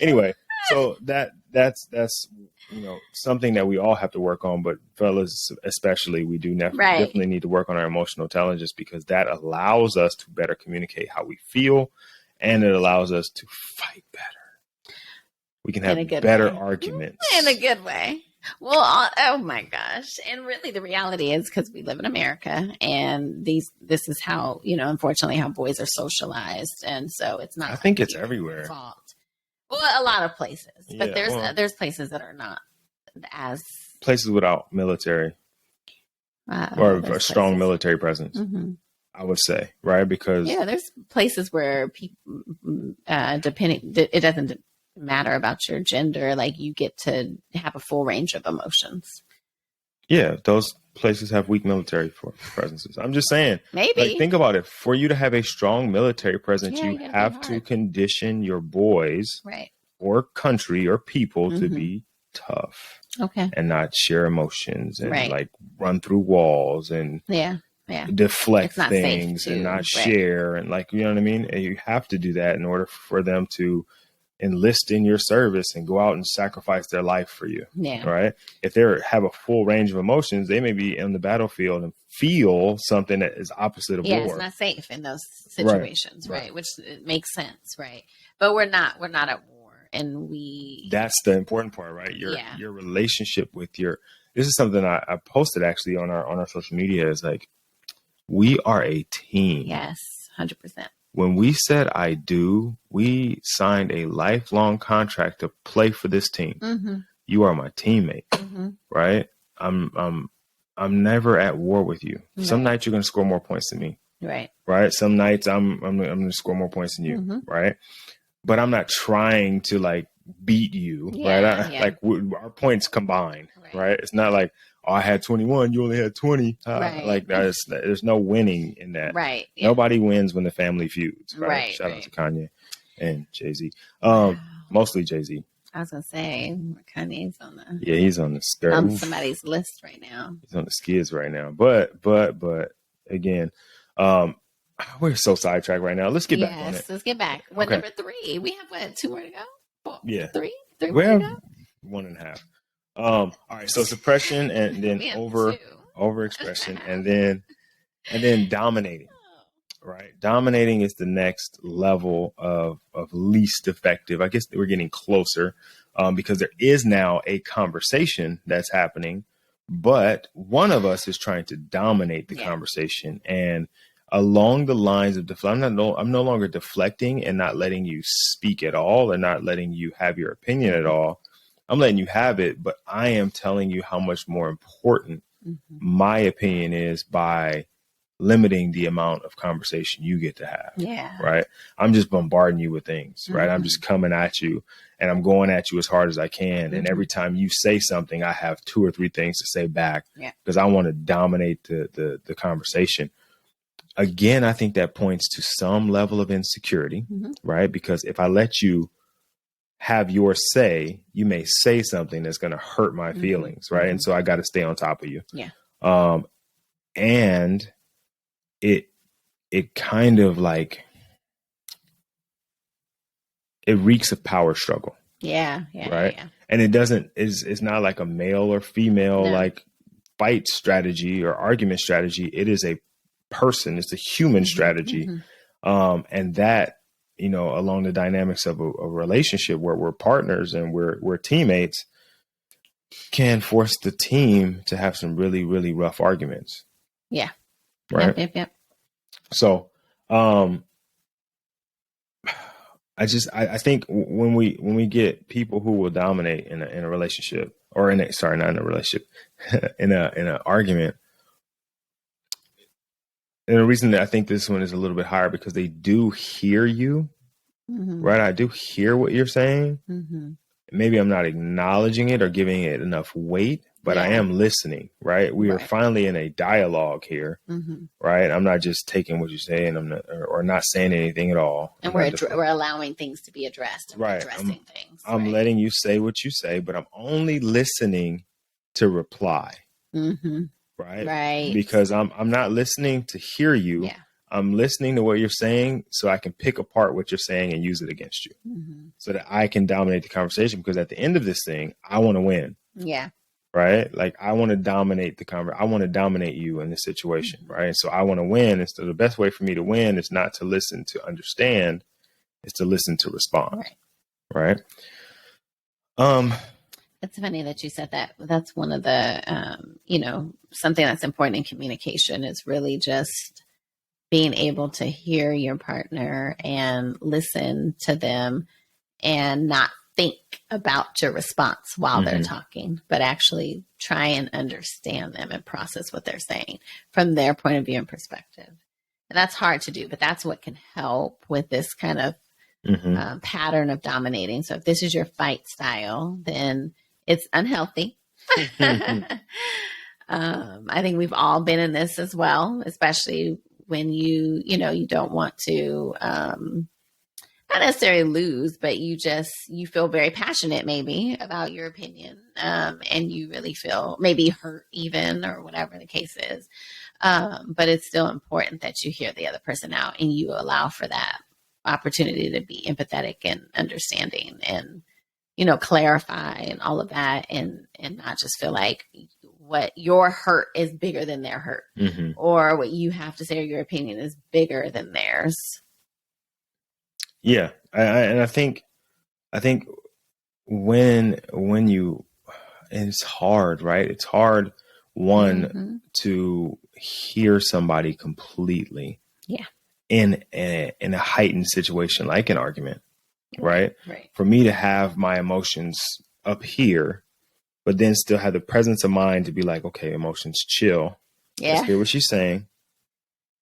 anyway, so that's something that we all have to work on, but fellas especially, we do definitely need to work on our emotional intelligence because that allows us to better communicate how we feel, and it allows us to fight better. We can have better arguments in a good way. Well, oh my gosh. And really the reality is because we live in America and this is how, unfortunately how boys are socialized. And so it's not, I think it's everywhere. Fault. Well, a lot of places, but there's places that are not as places without military or a strong military presence. I would say, right? Because there's places where people, it doesn't matter about your gender. Like you get to have a full range of emotions. Yeah, those places have weak military presences. I'm just saying. Maybe. Like, think about it. For you to have a strong military presence, you have to condition your boys or country or people to be tough. Okay. And not share emotions and like run through walls and deflect things and not share. And like, you know what I mean? And you have to do that in order for them to enlist in your service and go out and sacrifice their life for you. Yeah. Right. If they have a full range of emotions, they may be in the battlefield and feel something that is opposite of war. It's not safe in those situations. Right. Which makes sense. Right. But we're not at war. And that's the important part, right? Your relationship with this is something I posted actually on our social media is like, we are a team. Yes. 100%. When we said I do, we signed a lifelong contract to play for this team. you are my teammate, right? I'm never at war with you. Right. Some nights you're going to score more points than me. Right. Right. Some nights I'm going to score more points than you. Right. But I'm not trying to like beat you. Right. Like our points combined. Right. It's not like, oh, I had 21, you only had 20. Like there's no winning in that. Right. Nobody wins when the family feuds. Right. Shout out to Kanye and Jay-Z. Mostly Jay-Z. I was gonna say Kanye's on the he's on the on somebody's list right now. He's on the skids right now. But again, we're so sidetracked right now. Let's get back on it. Let's get back. What number 3? We have what, 2 more to go? 4, yeah, 3 more to go. 1.5. All right. So suppression and then overexpression and then dominating. Right. Dominating is the next level of least effective. I guess we're getting closer because there is now a conversation that's happening, but one of us is trying to dominate the conversation. And along the lines of I'm no longer deflecting and not letting you speak at all and not letting you have your opinion at all. I'm letting you have it, but I am telling you how much more important my opinion is by limiting the amount of conversation you get to have. Right. I'm just bombarding you with things. Right. I'm just coming at you and I'm going at you as hard as I can. And every time you say something, I have 2 or 3 things to say back because I want to dominate the conversation. Again, I think that points to some level of insecurity. Right. Because if I let you have your say, you may say something that's going to hurt my feelings. Right. And so I got to stay on top of you. And it kind of like it reeks of power struggle. Right. And it's not like a male or female like fight strategy or argument strategy. It is a person. It's a human strategy. And that, along the dynamics of a relationship where we're partners and we're teammates can force the team to have some really, really rough arguments. Right. Yep. So, I think when we get people who will dominate in a relationship or not in a relationship, in an argument, and the reason that I think this one is a little bit higher because they do hear you, right? I do hear what you're saying. Maybe I'm not acknowledging it or giving it enough weight, but I am listening, right? We are finally in a dialogue here, right? I'm not just taking what you say and I'm not, or not saying anything at all. And we're allowing things to be addressed. And we're addressing things. I'm letting you say what you say, but I'm only listening to reply. Right. Because I'm not listening to hear you. I'm listening to what you're saying so I can pick apart what you're saying and use it against you so that I can dominate the conversation. Because at the end of this thing, I want to win. Right. Like I want to dominate the conversation. I want to dominate you in this situation. Right. So I want to win. And so the best way for me to win is not to listen to understand. It's to listen to respond. Right. It's funny that you said that. That's one of the, something that's important in communication is really just being able to hear your partner and listen to them and not think about your response while they're talking, but actually try and understand them and process what they're saying from their point of view and perspective. And that's hard to do, but that's what can help with this kind of pattern of dominating. So if this is your fight style, then it's unhealthy. I think we've all been in this as well, especially when you don't want to, not necessarily lose, but you feel very passionate maybe about your opinion. And you really feel maybe hurt even or whatever the case is. But it's still important that you hear the other person out and you allow for that opportunity to be empathetic and understanding and, clarify and all of that and not just feel like what your hurt is bigger than their hurt or what you have to say or your opinion is bigger than theirs. Yeah. I think when you, and it's hard, right? It's hard to hear somebody completely in a heightened situation, like an argument, right? For me to have my emotions up here but then still have the presence of mind to be like, okay, emotions, chill. Yeah. Let's hear what she's saying.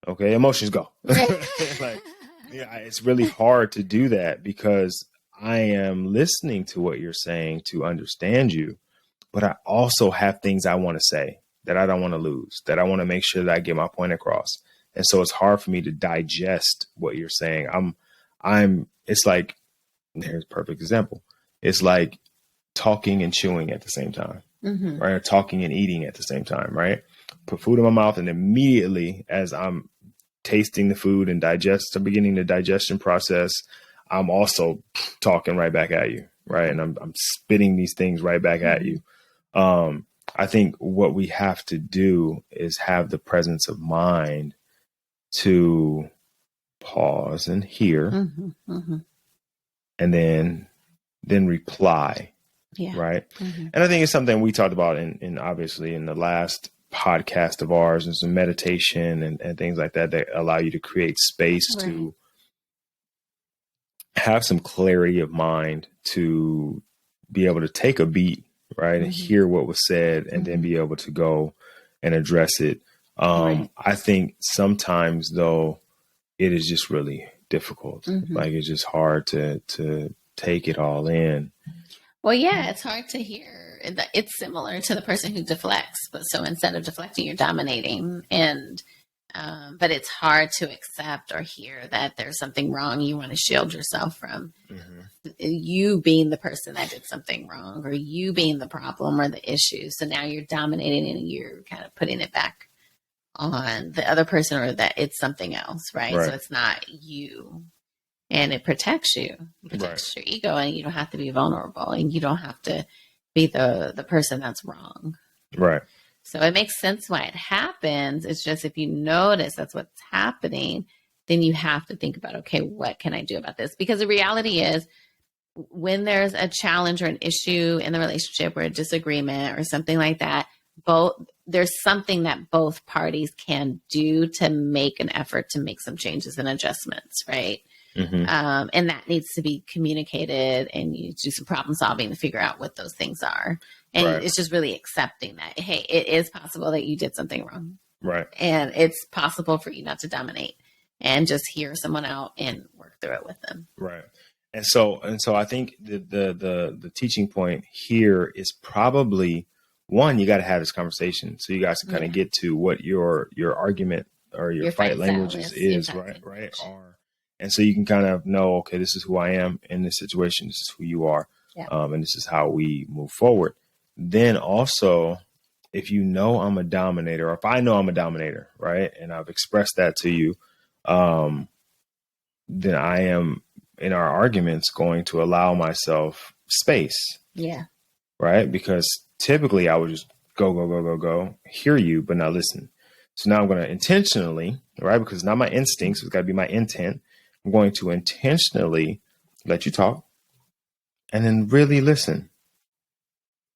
Okay, emotions, go. Like, yeah, it's really hard to do that because I am listening to what you're saying to understand you, but I also have things I want to say that I don't want to lose, that I want to make sure that I get my point across. And so it's hard for me to digest what you're saying. It's like, here's a perfect example. It's like talking and chewing at the same time, right? Or talking and eating at the same time, right? Put food in my mouth, and immediately as I'm tasting the food and beginning the digestion process, I'm also talking right back at you, right? And I'm spitting these things right back at you. I think what we have to do is have the presence of mind to pause and hear, and then reply. Yeah. Right. And I think it's something we talked about in obviously in the last podcast of ours, and some meditation and things like that allow you to create space to have some clarity of mind, to be able to take a beat, right, and hear what was said, and then be able to go and address it. I think sometimes though it is just really difficult. Like it's just hard to take it all in. Well, yeah, it's hard to hear. It's similar to the person who deflects, but so instead of deflecting, you're dominating. And but it's hard to accept or hear that there's something wrong. You want to shield yourself from you being the person that did something wrong, or you being the problem or the issue. So now you're dominating and you're kind of putting it back on the other person, or that it's something else, right? So it's not you. And it protects you. It protects your ego, and you don't have to be vulnerable, and you don't have to be the person that's wrong. Right. So it makes sense why it happens. It's just, if you notice that's what's happening, then you have to think about, okay, what can I do about this? Because the reality is, when there's a challenge or an issue in the relationship, or a disagreement or something like that, there's something that both parties can do to make an effort to make some changes and adjustments, right? And that needs to be communicated, and you do some problem solving to figure out what those things are. And it's just really accepting that, hey, it is possible that you did something wrong. Right. And it's possible for you not to dominate, and just hear someone out and work through it with them. Right. And so I think the teaching point here is probably, one, you got to have this conversation so you guys can kind of get to what your argument or your fight languages is, right? And so you can kind of know, okay, this is who I am in this situation. This is who you are. And this is how we move forward. Then also, if you know I'm a dominator, or if I know I'm a dominator, right, and I've expressed that to you, then I am, in our arguments, going to allow myself space. Yeah. Right? Because typically I would just go, hear you, but not listen. So now I'm going to intentionally, right, because it's not my instincts, it's got to be my intent. I'm going to intentionally let you talk, and then really listen.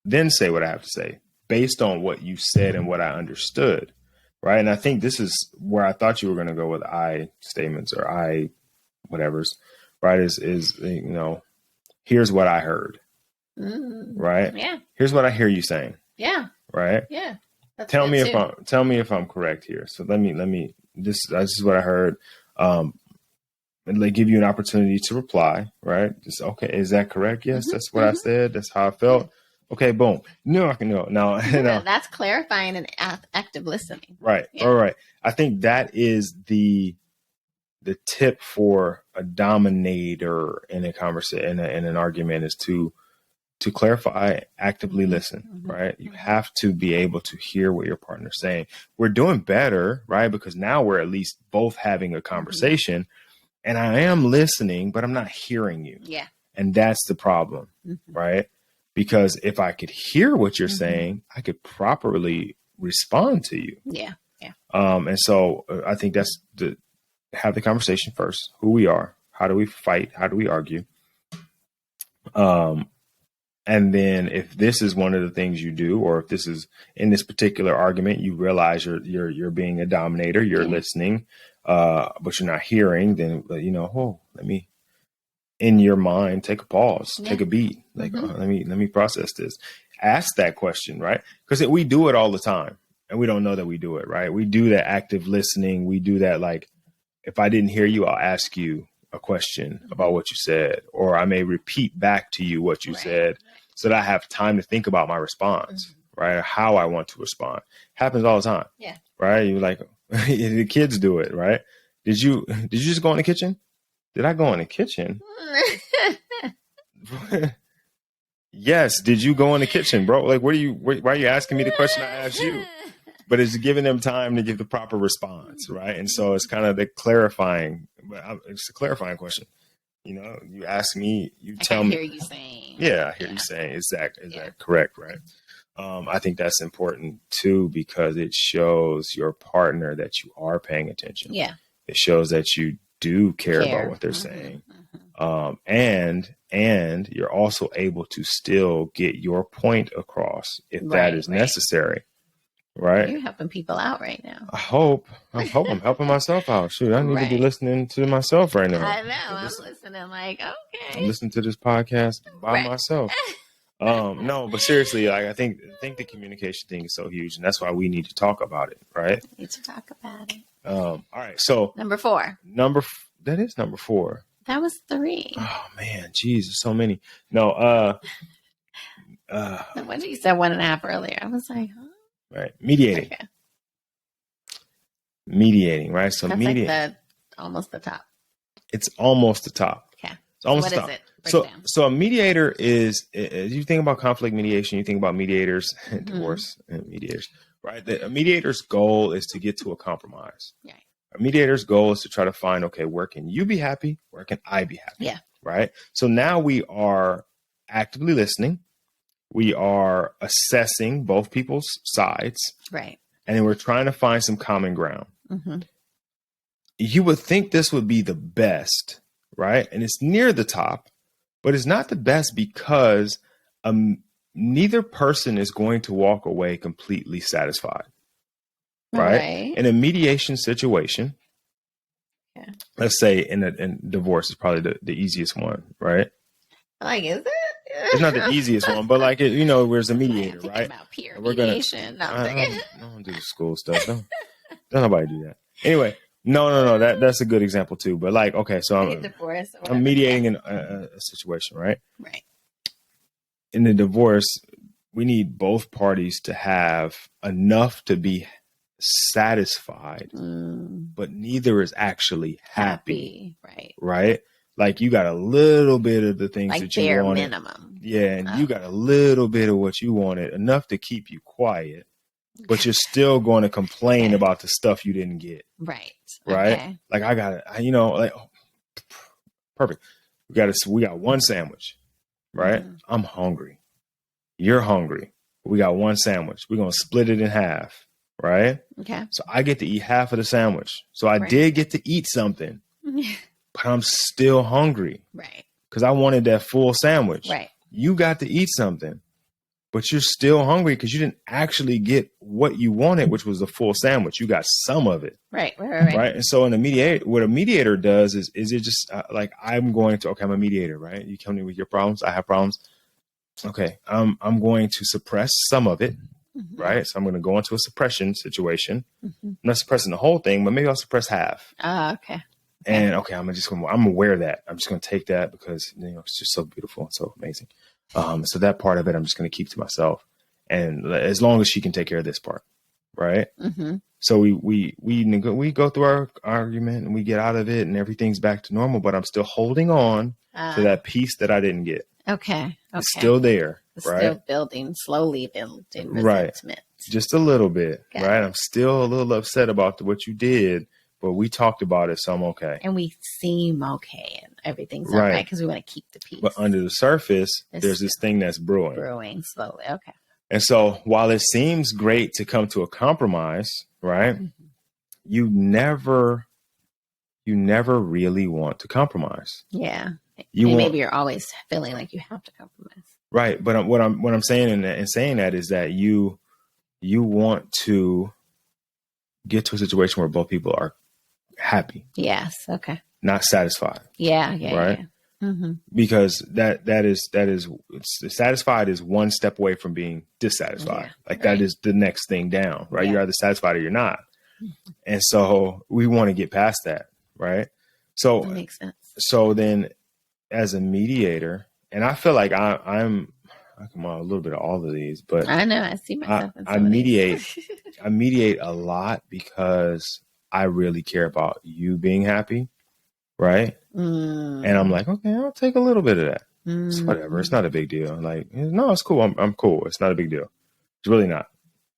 Then say what I have to say based on what you said and what I understood. Right. And I think this is where I thought you were going to go with I statements, or I whatevers. Right. Is here's what I heard. Right. Yeah. Here's what I hear you saying. Yeah. Right. Yeah. Tell me if I'm correct here. So let me this is what I heard. And they give you an opportunity to reply, right? Just, okay, is that correct? Yes, that's what I said. That's how I felt. Okay, boom. No, I can know. No, that's clarifying and active listening. Right. Yeah. All right. I think that is the tip for a dominator in a conversation, in an argument, is to clarify, actively listen, right? You have to be able to hear what your partner's saying. We're doing better, right? Because now we're at least both having a conversation. And I am listening, but I'm not hearing you. Yeah. And that's the problem, right? Because if I could hear what you're saying, I could properly respond to you. Yeah. Yeah. And so I think that's have the conversation first. Who we are. How do we fight? How do we argue? And then if this is one of the things you do, or if this is in this particular argument, you realize you're being a dominator, you're listening, but you're not hearing, then, let me, in your mind, take a pause, take a beat. Like, let me process this. ask that question, right? Because we do it all the time and we don't know that we do it, right? We do that active listening. We do that. Like, if I didn't hear you, I'll ask you a question about what you said, or I may repeat back to you what you said so that I have time to think about my response, right? Or how I want to respond. Happens all the time. Yeah. Right. You like the kids do it, right? Did you just go in the kitchen? Did I go in the kitchen? Yes. Did you go in the kitchen, bro? Like, why are you asking me the question I asked you? But it's giving them time to give the proper response, right? And so it's kind of the clarifying. It's a clarifying question. You know, you ask me, you tell me. I hear you saying. Yeah, I hear you saying. Is that correct, right? I think that's important too, because it shows your partner that you are paying attention. Yeah. It shows that you do care about what they're saying. And you're also able to still get your point across if that is necessary. Right. You're helping people out right now. I hope I'm helping myself out. Shoot, I need to be listening to myself right now. I know. I'm listening like, okay. I'm listening to this podcast by myself. No, but seriously, like I think the communication thing is so huge, and that's why we need to talk about it, right? We need to talk about it. All right. So number 4. That is number 4. That was 3. Oh man, geez, so many. No, when you said 1.5 earlier, I was like, huh? Right. Mediating. Okay. Mediating, right? So that's like almost the top. It's almost the top. Okay. It's almost the top. What is it? So a mediator is, as you think about conflict mediation, you think about mediators and divorce and mediators, right? A mediator's goal is to get to a compromise. Yeah. A mediator's goal is to try to find, okay, where can you be happy? Where can I be happy? Yeah. Right. So now we are actively listening. We are assessing both people's sides. Right. And then we're trying to find some common ground. Mm-hmm. You would think this would be the best, right? And it's near the top, but it's not the best because neither person is going to walk away completely satisfied. Right. In a mediation situation, let's say in divorce is probably the easiest one, right? Like, is it? It's not the easiest one, but like, where's a mediator, right? About peer mediation. I don't do the school stuff. Don't nobody do that. Anyway, no. That's a good example too. But like, okay, so I'm mediating in a situation, right? Right. In the divorce, we need both parties to have enough to be satisfied, but neither is actually happy. Right. Right. Like you got a little bit of the things like that you wanted. Minimum. Yeah. And you got a little bit of what you wanted, enough to keep you quiet, but you're still going to complain about the stuff you didn't get. Right. Right. Okay. Like I got it, perfect. We got one sandwich, right? I'm hungry. You're hungry. We got one sandwich. We're going to split it in half. Right. Okay. So I get to eat half of the sandwich. So I did get to eat something. But I'm still hungry. Right. Because I wanted that full sandwich. Right. You got to eat something, but you're still hungry because you didn't actually get what you wanted, which was the full sandwich. You got some of it. Right. And so what a mediator does is it just like, I'm a mediator, right? You come in with your problems. I have problems. Okay. I'm going to suppress some of it. Mm-hmm. Right. So I'm going to go into a suppression situation. Mm-hmm. I'm not suppressing the whole thing, but maybe I'll suppress half. Okay. And I'm aware of that. I'm just going to take that because, it's just so beautiful and so amazing. So that part of it, I'm just going to keep to myself. And as long as she can take care of this part. Right. Mm-hmm. So we go through our argument and we get out of it and everything's back to normal, but I'm still holding on to that piece that I didn't get. Okay. It's still there. It's still building, slowly building resentment. Right. Just a little bit. Right. I'm still a little upset about what you did. But we talked about it, so I'm okay. And we seem okay, and everything's all right because we want to keep the peace. But under the surface, there's this thing that's brewing. Brewing slowly, okay. And so while it seems great to come to a compromise, right, you never really want to compromise. Yeah. Maybe you're always feeling like you have to compromise. Right. But what I'm saying in saying that is that you want to get to a situation where both people are happy. Yes. Okay. Not satisfied. Yeah. Right. Yeah. because that is satisfied is one step away from being dissatisfied. That is the next thing down, right? You're either satisfied or you're not. And so we want to get past that, right? So that makes sense. So then as a mediator, and I feel like I'm on a little bit of all of these, but I know I see myself in some I mediate I mediate a lot because I really care about you being happy, right? And I'm like, okay, I'll take a little bit of that. It's whatever. It's not a big deal. Like, no, it's cool. I'm cool. It's not a big deal. It's really not.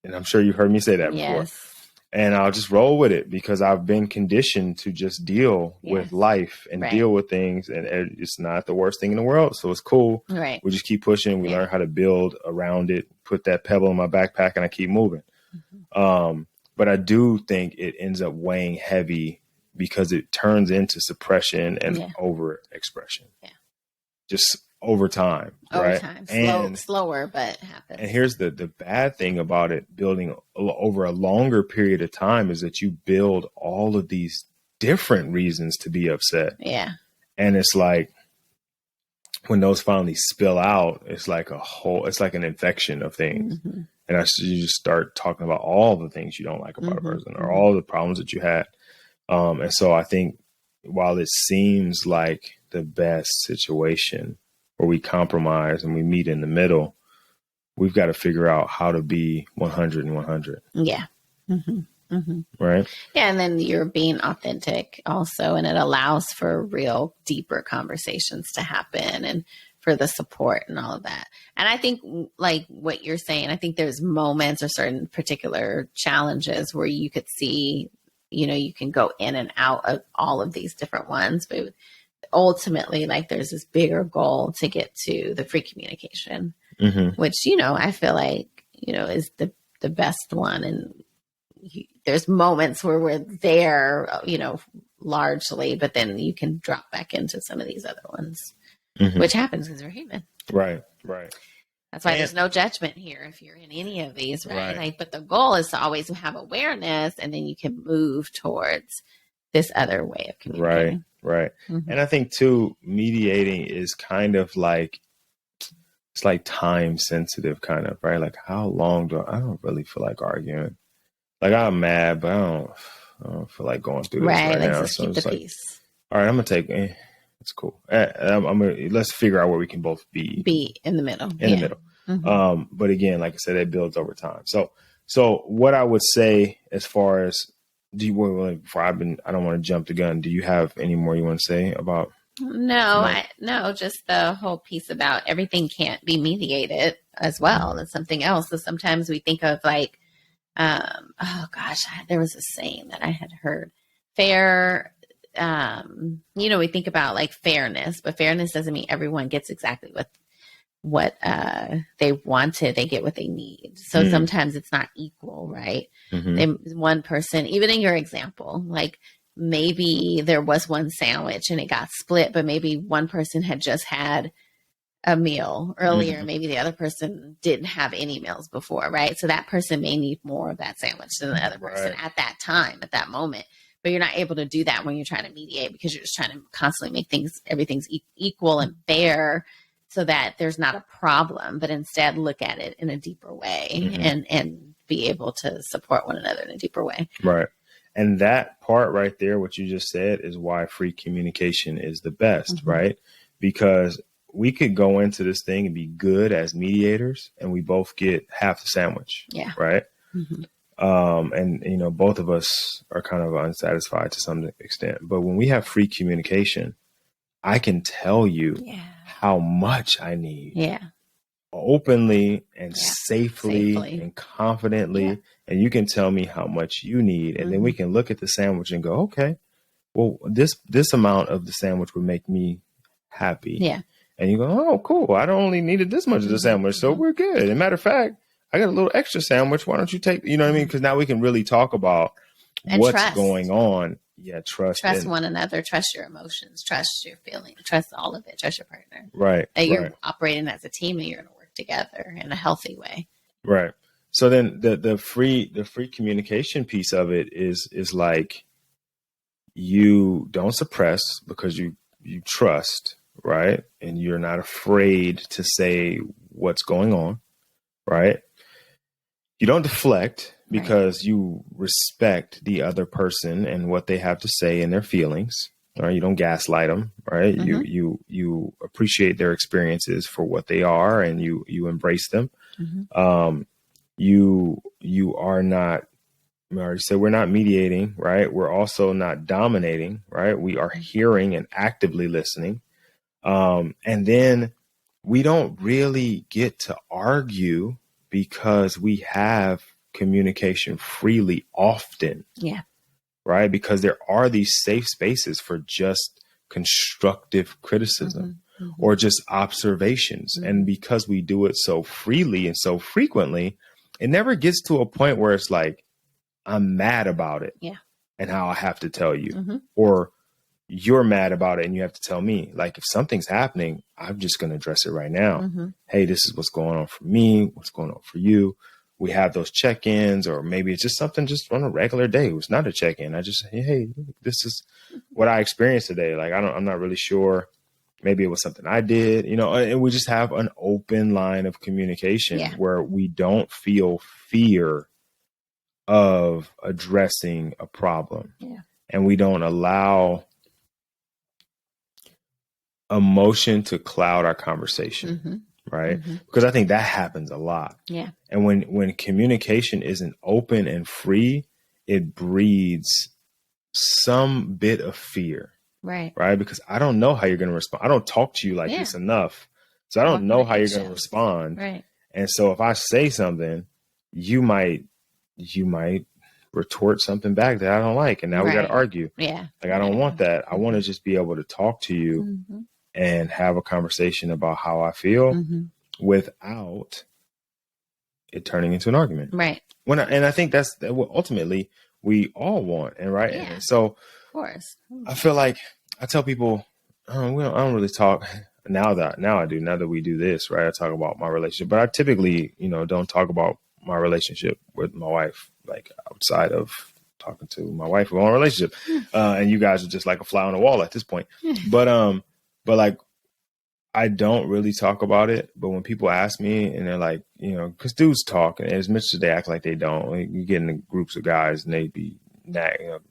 And I'm sure you heard me say that before. And I'll just roll with it because I've been conditioned to just deal with life and deal with things. And it's not the worst thing in the world. So it's cool. Right. We just keep pushing. We learn how to build around it, put that pebble in my backpack, and I keep moving. But I do think it ends up weighing heavy because it turns into suppression and overexpression. Yeah. Just over time. Right? Slower, but happens. And here's the bad thing about it building over a longer period of time is that you build all of these different reasons to be upset. Yeah. And it's like when those finally spill out, it's like it's like an infection of things. And you just start talking about all the things you don't like about a person or all the problems that you had. And so I think while it seems like the best situation where we compromise and we meet in the middle, we've got to figure out how to be 100 and 100. Yeah. Right. Yeah. And then you're being authentic also, and it allows for real deeper conversations to happen and for the support and all of that. And I think like what you're saying, I think there's moments or certain particular challenges where you could see, you can go in and out of all of these different ones, but ultimately, like there's this bigger goal to get to the free communication, which, I feel like, is the best one. And there's moments where we're there, largely, but then you can drop back into some of these other ones, which happens because we're human. Right. That's why there's no judgment here if you're in any of these, right? Like, but the goal is to always have awareness, and then you can move towards this other way of communicating. Right. And I think too, mediating is kind of like, it's like time sensitive kind of, right? Like how long I don't really feel like arguing. Like I'm mad, but I don't feel like going through this right like, now. Just so keep the peace. All right, I'm going to take, it's cool. Let's figure out where we can both be in the middle. In the middle. But again, like I said, it builds over time. So what I would say as far as, I don't want to jump the gun. Do you have any more you want to say about? No, just the whole piece about everything can't be mediated as well. That's something else. So sometimes we think of like, there was a saying that I had heard, fair. We think about like fairness, but fairness doesn't mean everyone gets exactly what they wanted. They get what they need. So sometimes it's not equal, right? One person, even in your example, like maybe there was one sandwich and it got split, but maybe one person had just had a meal earlier. Maybe the other person didn't have any meals before, right? So that person may need more of that sandwich than the other person at that time, at that moment. But you're not able to do that when you're trying to mediate, because you're just trying to constantly make everything's equal and fair, so that there's not a problem, but instead look at it in a deeper way and be able to support one another in a deeper way. Right. And that part right there, what you just said, is why free communication is the best, right? Because we could go into this thing and be good as mediators and we both get half the sandwich. Yeah. Right. And, both of us are kind of unsatisfied to some extent. But when we have free communication, I can tell you how much I need. Yeah. Openly and safely and confidently. Yeah. And you can tell me how much you need. And then we can look at the sandwich and go, okay, well, this amount of the sandwich would make me happy. Yeah. And you go, oh, cool. I only needed this much of the sandwich. So we're good. As a matter of fact, I got a little extra sandwich. Why don't you take, you know what I mean? Because now we can really talk about what's going on. Yeah, trust one another, trust your emotions, trust your feelings, trust all of it, trust your partner. Right. That you're operating as a team and you're going to work together in a healthy way. Right. So then the free communication piece of it is like, you don't suppress because you trust, right? And you're not afraid to say what's going on, right? You don't deflect because you respect the other person and what they have to say and their feelings. Right? You don't gaslight them, right? Mm-hmm. You appreciate their experiences for what they are, and you embrace them. Mm-hmm. You are not. I already said we're not mediating, right? We're also not dominating, right? We are hearing and actively listening. And then we don't really get to argue because we have communication freely often. Yeah. Right? Because there are these safe spaces for just constructive criticism or just observations. And because we do it so freely and so frequently, it never gets to a point where it's like, I'm mad about it. Yeah. And how I have to tell you, or you're mad about it and you have to tell me. Like, if something's happening, I'm just going to address it right now. Hey, this is what's going on for me. What's going on for you? We have those check-ins, or maybe it's just something just on a regular day. It was not a check-in. I just, hey, this is what I experienced today. Like, I'm not really sure. Maybe it was something I did, and we just have an open line of communication where we don't feel fear of addressing a problem. Yeah. And we don't allow emotion to cloud our conversation. Right. Because I think that happens a lot. Yeah. And when communication isn't open and free, it breeds some bit of fear. Right. Right. Because I don't know how you're going to respond. I don't talk to you like this enough. So I don't know how you're going to respond. Right. And so if I say something, you might retort something back that I don't like. And now we got to argue. Yeah. Like, I don't want that. I want to just be able to talk to you and have a conversation about how I feel without it turning into an argument. Right. And I think that's what ultimately we all want. And right. Yeah, and so of course. I feel like I tell people, I don't really talk now I do, now that we do this, right? I talk about my relationship, but I typically, don't talk about my relationship with my wife, like outside of talking to my wife about my relationship. And you guys are just like a fly on the wall at this point. But like, I don't really talk about it. But when people ask me and they're like, because dudes talk, and as much as they act like they don't, like, you get in groups of guys and they be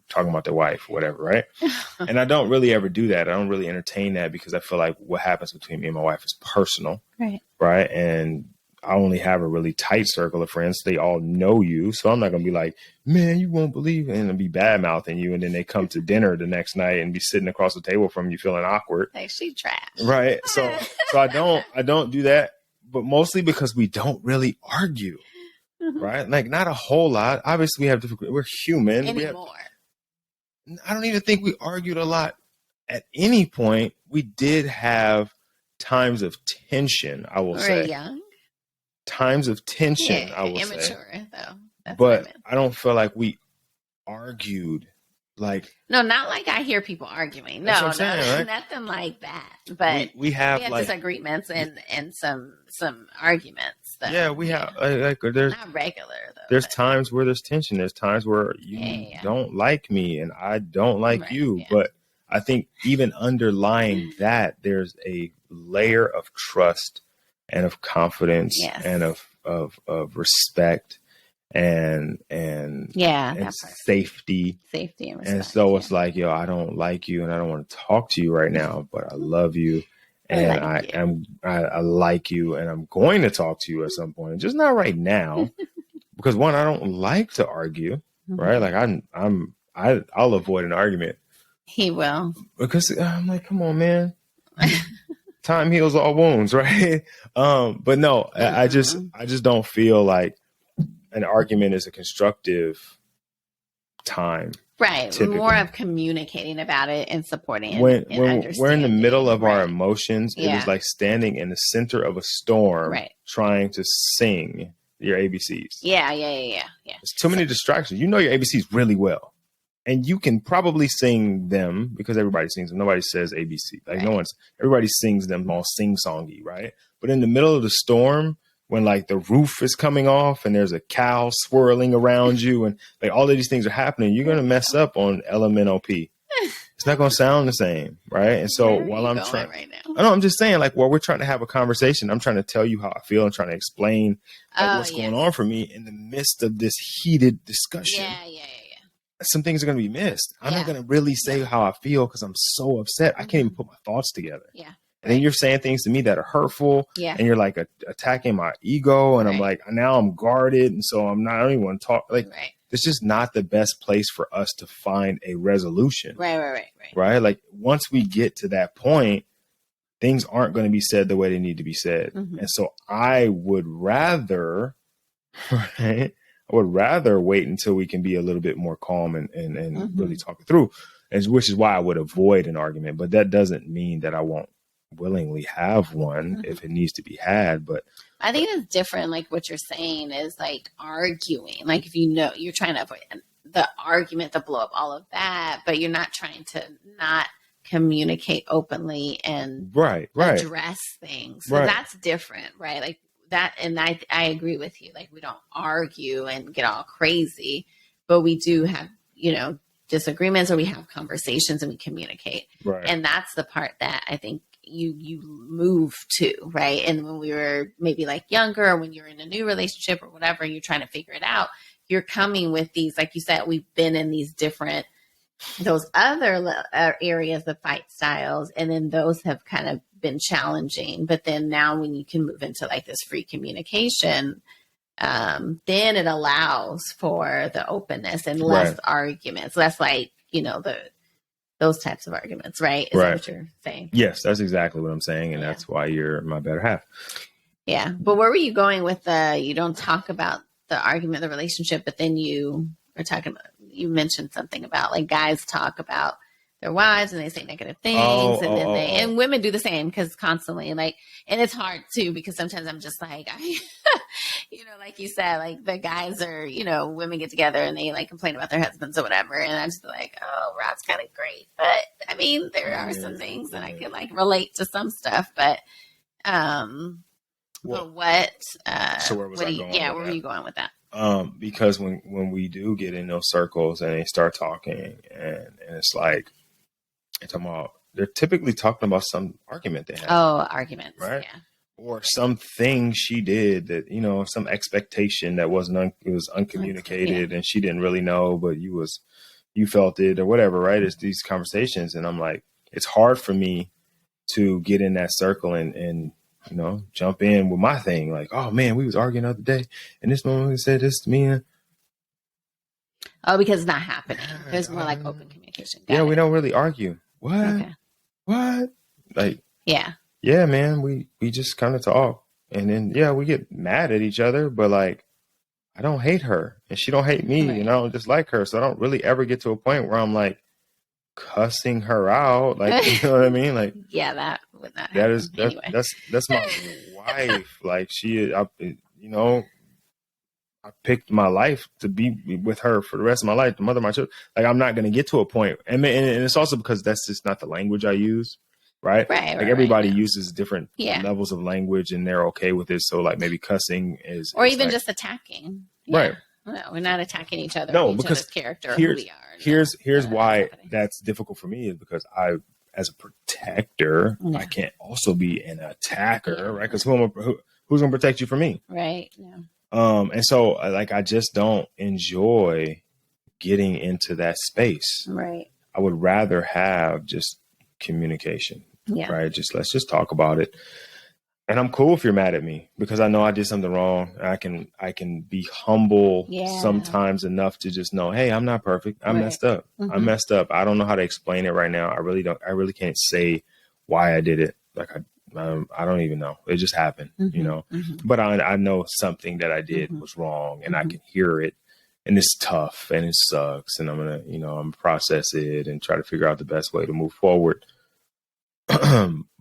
talking about their wife or whatever, right? And I don't really ever do that. I don't really entertain that because I feel like what happens between me and my wife is personal. Right. And I only have a really tight circle of friends. They all know you. So I'm not going to be like, man, you won't believe it. And be bad mouthing you. And then they come to dinner the next night and be sitting across the table from you feeling awkward. Like, she trash. Right. So I don't do that, but mostly because we don't really argue. Right. Like, not a whole lot. Obviously we're human. Anymore. I don't even think we argued a lot at any point. We did have times of tension, I will say. Young. Times of tension, I will immature, say. Though. That's but I don't feel like we argued. Like, no, not like I hear people arguing. No, right? Nothing like that. But we have like disagreements and some arguments. Though. Yeah, we have like there's not regular though. There's times where there's tension. There's times where you don't like me and I don't like you. Yeah. But I think even underlying that, there's a layer of trust and of confidence and of respect and safety and respect. And so it's like, I don't like you and I don't want to talk to you right now, but I love you and I like you and I'm going to talk to you at some point, just not right now. Because one, I don't like to argue, right? Like I'll avoid an argument. He will. Because I'm like, come on, man. Time heals all wounds, right? But no, I just don't feel like an argument is a constructive time. Right. Typically. More of communicating about it and supporting it. When we're in the middle of our emotions, it is like standing in the center of a storm, trying to sing your ABCs. Yeah. There's too many distractions. You know your ABCs really well. And you can probably sing them because everybody sings them. Nobody says ABC. Like everybody sings them all sing-songy, right? But in the middle of the storm, when like the roof is coming off and there's a cow swirling around you and like all of these things are happening, you're going to mess up on LMNOP. It's not going to sound the same, right? And so while I'm trying right now, I know I'm just saying, like, while we're trying to have a conversation, I'm trying to tell you how I feel and trying to explain what's going on for me in the midst of this heated discussion. Yeah. Some things are going to be missed. I'm not going to really say how I feel because I'm so upset. I can't even put my thoughts together. Yeah. And then you're saying things to me that are hurtful. Yeah. And you're like attacking my ego. And I'm like, now I'm guarded. And so I don't even want to talk. Like, it's just not the best place for us to find a resolution. Right. Like, once we get to that point, things aren't going to be said the way they need to be said. And so I would rather, right? I would rather wait until we can be a little bit more calm and really talk it through, which is why I would avoid an argument. But that doesn't mean that I won't willingly have one if it needs to be had. But I think it's different. Like what you're saying is like arguing. Like if you're trying to avoid the argument, the blow up, all of that, but you're not trying to not communicate openly and address things. So that's different, right? Like that, and I agree with you. Like we don't argue and get all crazy, but we do have, disagreements, or we have conversations and we communicate. Right. And that's the part that I think you move to, right? And when we were maybe like younger, or when you're in a new relationship or whatever, you're trying to figure it out, you're coming with these, like you said, we've been in these different, those other areas of fight styles. And then those have kind of been challenging. But then now when you can move into like this free communication, then it allows for the openness and less arguments, less like, those types of arguments, right? Is that what you're saying? Yes, that's exactly what I'm saying. And that's why you're my better half. Yeah. But where were you going with you don't talk about the argument, the relationship, but then you are talking about, you mentioned something about like guys talk about their wives and they say negative things and women do the same because constantly like, and it's hard too, because sometimes I'm just like, like you said, like the guys are, women get together and they like complain about their husbands or whatever. And I'm just like, oh, Rob's kind of great. But I mean, there are some things that I can like relate to some stuff, but, but what, so where was I going? Yeah. Where were you going with that? Because when we do get in those circles and they start talking and it's like, they're typically talking about some argument they had. Oh, arguments. Right. Yeah. Or something she did that, some expectation that it was uncommunicated and she didn't really know, but you felt it or whatever. Right. It's these conversations. And I'm like, it's hard for me to get in that circle and jump in with my thing. Like, oh man, we was arguing the other day and this moment said this to me. Oh, because it's not happening. There's more like open communication. Got it. We don't really argue. What? Okay. What? Like, yeah, man, we just kind of talk and then, we get mad at each other, but like, I don't hate her and she don't hate me and I don't dislike her. So I don't really ever get to a point where I'm like cussing her out. Like, you know what I mean? Like, yeah, that would not happen. That's my wife. Like I picked my life to be with her for the rest of my life, the mother of my children. Like, I'm not going to get to a point. And it's also because that's just not the language I use. Right. Like everybody uses different levels of language and they're okay with it. So like maybe cussing is. Or even like, just attacking. Yeah. Right. No, we're not attacking each other. No, because character, who we are. Here's why that's difficult for me is because as a protector, I can't also be an attacker. Right. Because who's going to protect you from me? Right. Yeah. And so like, I just don't enjoy getting into that space. Right. I would rather have just communication. Yeah. Right. Let's just talk about it. And I'm cool if you're mad at me because I know I did something wrong. I can be humble sometimes enough to just know, hey, I'm not perfect. I messed up. I messed up. I don't know how to explain it right now. I really can't say why I did it. Like I don't even know. It just happened, but I know something that I did was wrong and I can hear it and it's tough and it sucks. And I'm going to, I'm gonna process it and try to figure out the best way to move forward.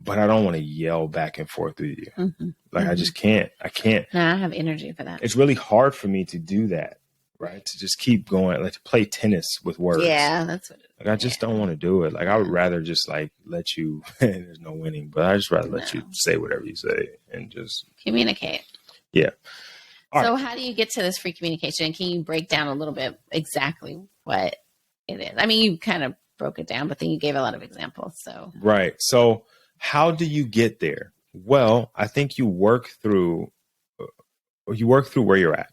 But I don't want to yell back and forth with you. Like I just can't. I can't. No, I have energy for that. It's really hard for me to do that. Right. To just keep going, like to play tennis with words. Yeah, that's what it is. Like I just don't want to do it. Like I would rather just like let you, and there's no winning, but I just rather let you say whatever you say and just communicate. Yeah. So how do you get to this free communication? Can you break down a little bit exactly what it is? I mean, you kind of broke it down, but then you gave a lot of examples. So right. So how do you get there? Well, I think you work through where you're at.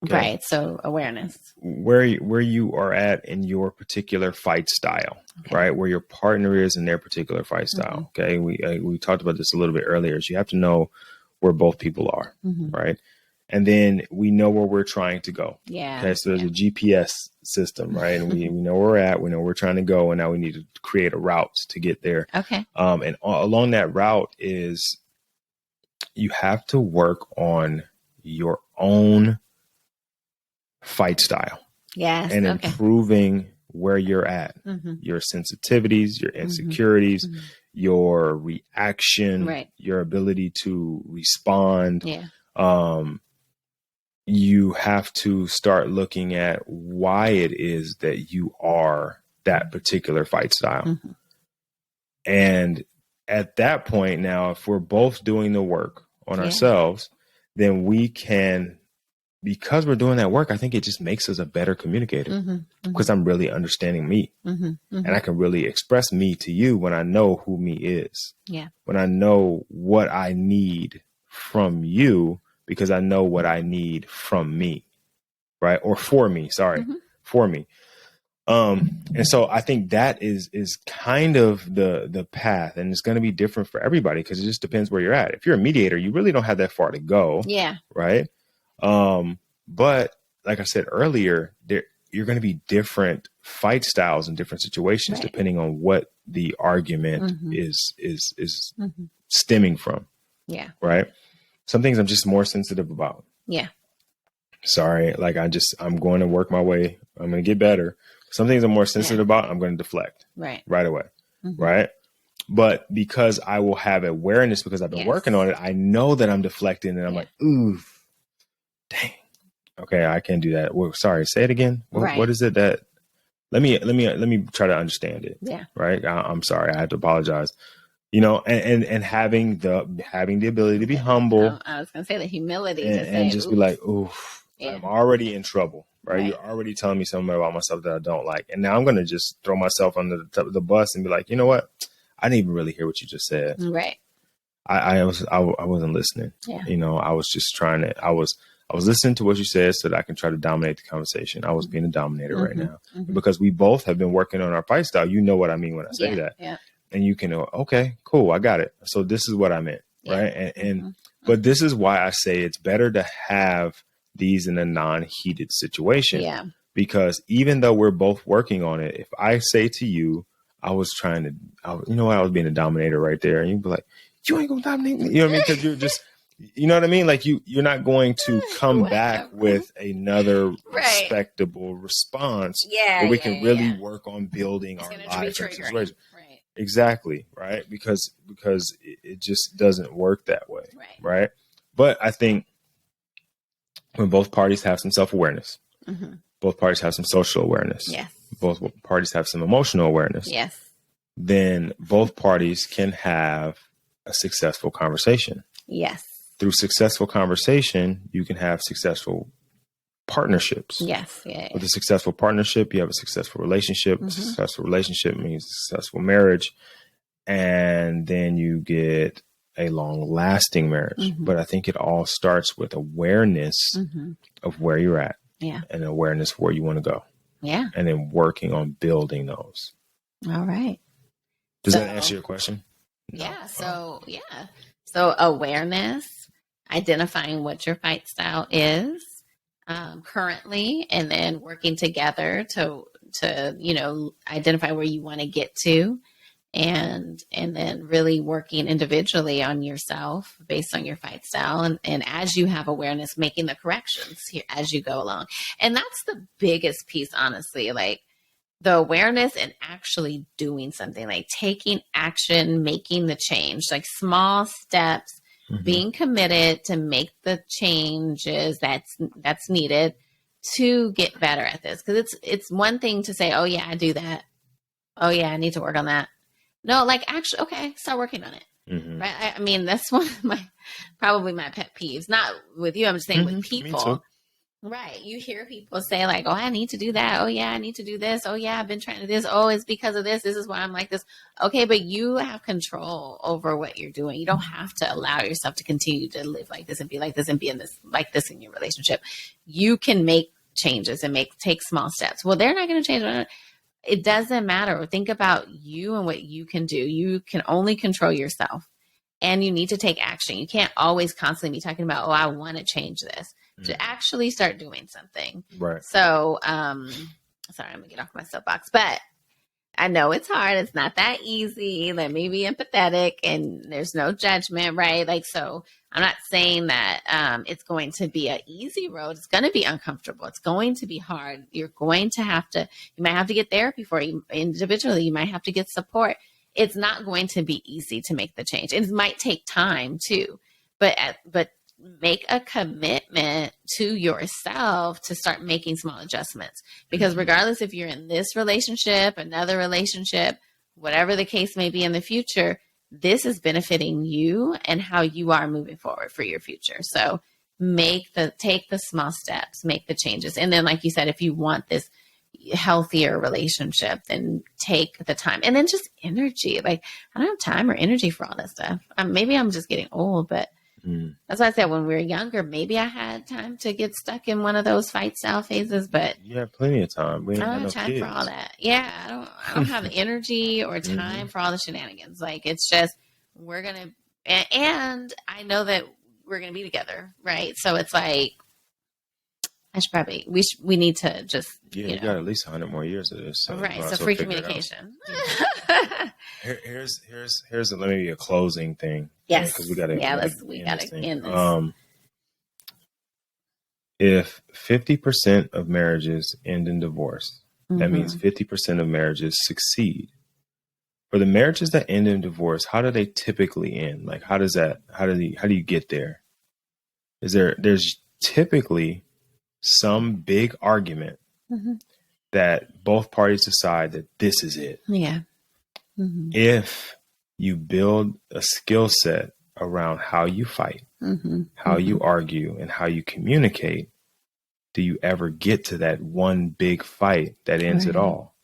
Okay? Right. So awareness. Where you are at in your particular fight style, right? Where your partner is in their particular fight style. Okay. We talked about this a little bit earlier. So you have to know where both people are, right? And then we know where we're trying to go. Yeah. Okay. So there's a GPS system, right? And we know where we're at. We know where we're trying to go. And now we need to create a route to get there. Okay. And along that route is you have to work on your own fight style. Yes. And improving where you're at, your sensitivities, your insecurities, your reaction, your ability to respond. Yeah. You have to start looking at why it is that you are that particular fight style. And at that point now, if we're both doing the work on ourselves, then we can, because we're doing that work, I think it just makes us a better communicator because I'm really understanding me and I can really express me to you when I know who me is. Yeah. When I know what I need from you, because I know what I need from me, right? Or for me, for me. And so I think that is kind of the path, and it's going to be different for everybody because it just depends where you're at. If you're a mediator, you really don't have that far to go. Yeah. Right. But like I said earlier, you're going to be different fight styles in different situations, depending on what the argument is stemming from. Yeah. Right. Some things I'm just more sensitive about. Yeah. Sorry. Like I'm going to work my way. I'm going to get better. Some things I'm more sensitive about, I'm going to deflect right away. Right. But because I will have awareness because I've been working on it, I know that I'm deflecting and I'm like, ooh, dang. Okay. I can't do that. Well, sorry. Say it again. What is it that, let me try to understand it. Yeah. Right. I'm sorry. I have to apologize. You know, and having the ability to be humble. I was going to say the humility and just be like, oof, I'm already in trouble, right? You're already telling me something about myself that I don't like. And now I'm going to just throw myself under the bus and be like, you know what? I didn't even really hear what you just said. Right. I wasn't listening. Yeah. You know, I was just I was listening to what you said so that I can try to dominate the conversation. I was being a dominator right now because we both have been working on our fight style. You know what I mean when I say that. Yeah. And you can, okay, cool. I got it. So this is what I meant. Right. And but this is why I say it's better to have these in a non-heated situation. Yeah. Because even though we're both working on it, if I say to you, I was being a dominator right there. And you'd be like, you ain't gonna dominate me. You know what I mean? Because you're just, you know what I mean? Like you're not going to come back with another respectable response where we can really work on building our life. Right. Exactly. Right. Because it just doesn't work that way. Right. But I think when both parties have some self-awareness, both parties have some social awareness, both parties have some emotional awareness, then both parties can have a successful conversation. Yes. Through successful conversation, you can have successful partnerships. Yes. Yeah. With a successful partnership, you have a successful relationship. A successful relationship means a successful marriage. And then you get a long-lasting marriage. But I think it all starts with awareness of where you're at. Yeah. And awareness of where you want to go. Yeah. And then working on building those. All right. Does that answer your question? Yeah. So awareness, identifying what your fight style is currently, and then working together to identify where you want to get to, and then really working individually on yourself based on your fight style, and as you have awareness, making the corrections here as you go along. And that's the biggest piece, honestly, like the awareness and actually doing something, like taking action, making the change, like small steps, being committed to make the changes that's needed to get better at this. Because it's one thing to say, oh yeah, I do that. Oh yeah, I need to work on that. No, like actually, okay, start working on it. Right? I mean, that's one of probably my pet peeves. Not with you, I'm just saying with people. Right. You hear people say like, oh, I need to do that. Oh, yeah, I need to do this. Oh, yeah, I've been trying to do this. Oh, it's because of this. This is why I'm like this. Okay, but you have control over what you're doing. You don't have to allow yourself to continue to live like this and be like this and be in this like this in your relationship. You can make changes and take small steps. Well, they're not going to change. It doesn't matter. Think about you and what you can do. You can only control yourself. And you need to take action. You can't always constantly be talking about, oh, I want to change this. To actually start doing something. Right. So, sorry, I'm gonna get off my soapbox, but I know it's hard. It's not that easy. Let me be empathetic, and there's no judgment, right? Like, so I'm not saying that it's going to be an easy road. It's going to be uncomfortable. It's going to be hard. You're going to have to, you might have to get therapy for you individually. You might have to get support. It's not going to be easy to make the change. It might take time too, but make a commitment to yourself to start making small adjustments, because regardless if you're in this relationship, another relationship, whatever the case may be in the future, this is benefiting you and how you are moving forward for your future. So take the small steps, make the changes. And then, like you said, if you want this healthier relationship, then take the time. And then just energy. Like, I don't have time or energy for all that stuff. Maybe I'm just getting old, but that's why I said when we were younger, maybe I had time to get stuck in one of those fight style phases, but you have plenty of time. I don't have time for all that. Yeah, I don't have energy or time for all the shenanigans. Like, it's just, we're going to, and I know that we're going to be together, right? So it's like, we need to just, you got at least 100 more years of this. So right. So free communication. Here's let me be a closing thing. Yes. Because we got to end this. If 50% of marriages end in divorce, that means 50% of marriages succeed. For the marriages that end in divorce, how do they typically end? Like, how do you get there? There's typically some big argument that both parties decide that this is it. Yeah. If you build a skill set around how you fight, how you argue, and how you communicate, do you ever get to that one big fight that ends it all?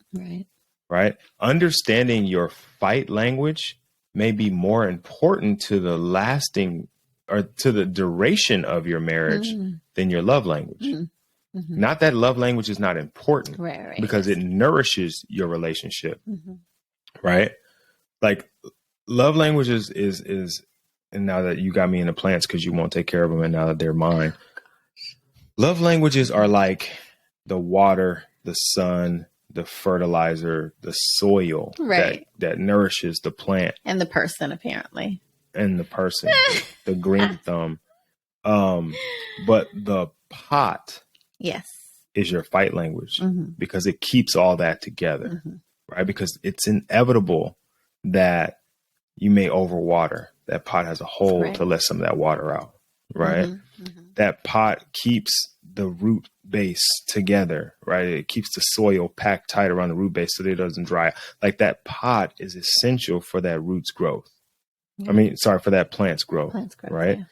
Right? Understanding your fight language may be more important to the lasting or to the duration of your marriage than your love language. Not that love language is not important, because it nourishes your relationship, right? Like, love language is, and now that you got me into plants because you won't take care of them, and now that they're mine, love languages are like the water, the sun, the fertilizer, the soil that nourishes the plant. And the person, apparently. And the person, the green thumb. But the pot is your fight language, because it keeps all that together, right? Because it's inevitable that you may overwater. That pot has a hole to let some of that water out, right? That pot keeps the root base together, right? It keeps the soil packed tight around the root base so that it doesn't dry out. Like, that pot is essential for that root's growth. For that plant's growth, right? Yeah.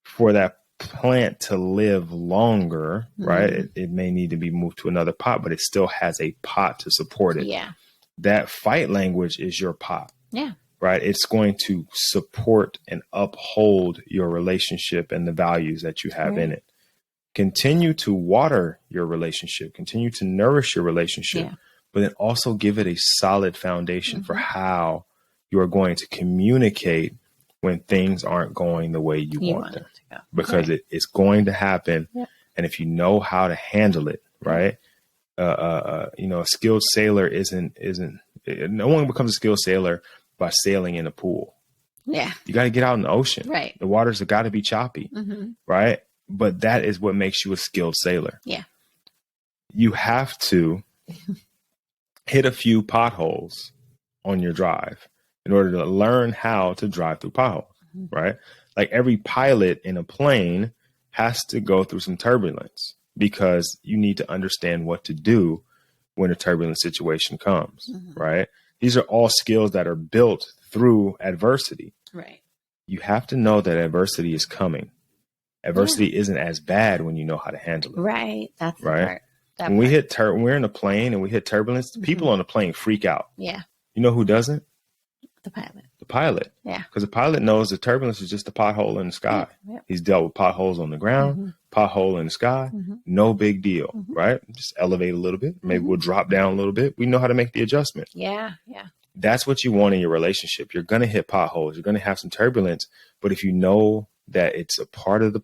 For that plant to live longer, right? It may need to be moved to another pot, but it still has a pot to support it. Yeah. That fight language is your pot. Yeah. Right? It's going to support and uphold your relationship and the values that you have in it. Continue to water your relationship, continue to nourish your relationship, but then also give it a solid foundation for how you are going to communicate when things aren't going the way you want them to go. Because it's going to happen. Yeah. And if you know how to handle it, right? A skilled sailor no one becomes a skilled sailor by sailing in a pool. Yeah. You got to get out in the ocean. Right. The waters have got to be choppy. Right. But that is what makes you a skilled sailor. Yeah. You have to hit a few potholes on your drive in order to learn how to drive through potholes. Right. Like, every pilot in a plane has to go through some turbulence, because you need to understand what to do when a turbulent situation comes. Right. These are all skills that are built through adversity. Right. You have to know that adversity is coming. Adversity isn't as bad when you know how to handle it. Right. That's the part. When we're in a plane and we hit turbulence, people on the plane freak out. Yeah. You know who doesn't? The pilot. The pilot. Yeah. Because the pilot knows the turbulence is just a pothole in the sky. Yeah. He's dealt with potholes on the ground, pothole in the sky. No big deal, right? Just elevate a little bit. Maybe we'll drop down a little bit. We know how to make the adjustment. Yeah. Yeah. That's what you want in your relationship. You're going to hit potholes. You're going to have some turbulence. But if you know that it's a part of the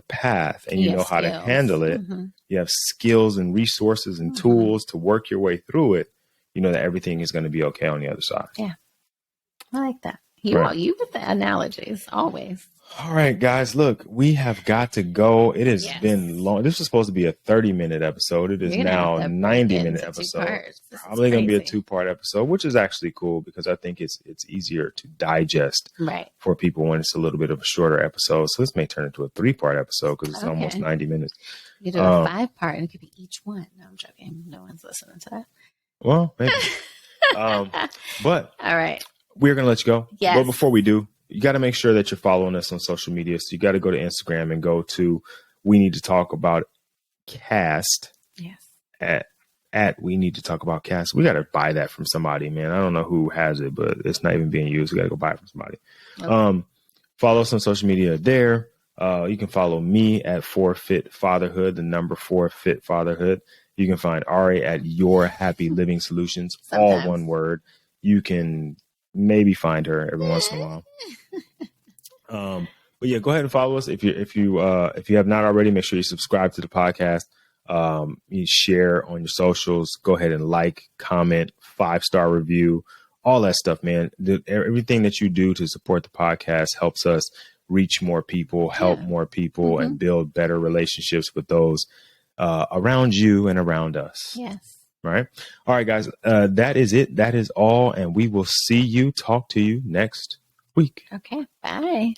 path and you know how to handle it, you have skills and resources and tools to work your way through it, you know that everything is going to be okay on the other side. Yeah. I like that. You with the analogies always. All right, guys, look, we have got to go. It has been long. This was supposed to be a 30-minute episode. It is now a 90-minute episode. It's probably going to be a 2-part episode, which is actually cool because I think it's easier to digest for people when it's a little bit of a shorter episode. So this may turn into a 3-part episode because it's almost 90 minutes. You do a 5-part and it could be each one. No, I'm joking. No one's listening to that. Well, maybe. But all right, we're going to let you go. Yes. But before we do, you got to make sure that you're following us on social media. So you got to go to Instagram and go to We Need to Talk About Cast. Yes. At We Need to Talk About Cast. We got to buy that from somebody, man. I don't know who has it, but it's not even being used. We got to go buy it from somebody. Okay. Follow us on social media there. You can follow me at 4Fit Fatherhood, the number 4Fit Fatherhood. You can find Ari at Your Happy Living Solutions, all one word. You can maybe find her every once in a while. But yeah, go ahead and follow us. If you have not already, make sure you subscribe to the podcast. You share on your socials. Go ahead and like, comment, 5-star review, all that stuff, man. Everything that you do to support the podcast helps us reach more people, help more people, and build better relationships with those around you and around us. Yes. Right. All right, guys. That is it. That is all. And we will talk to you next week. Okay. Bye.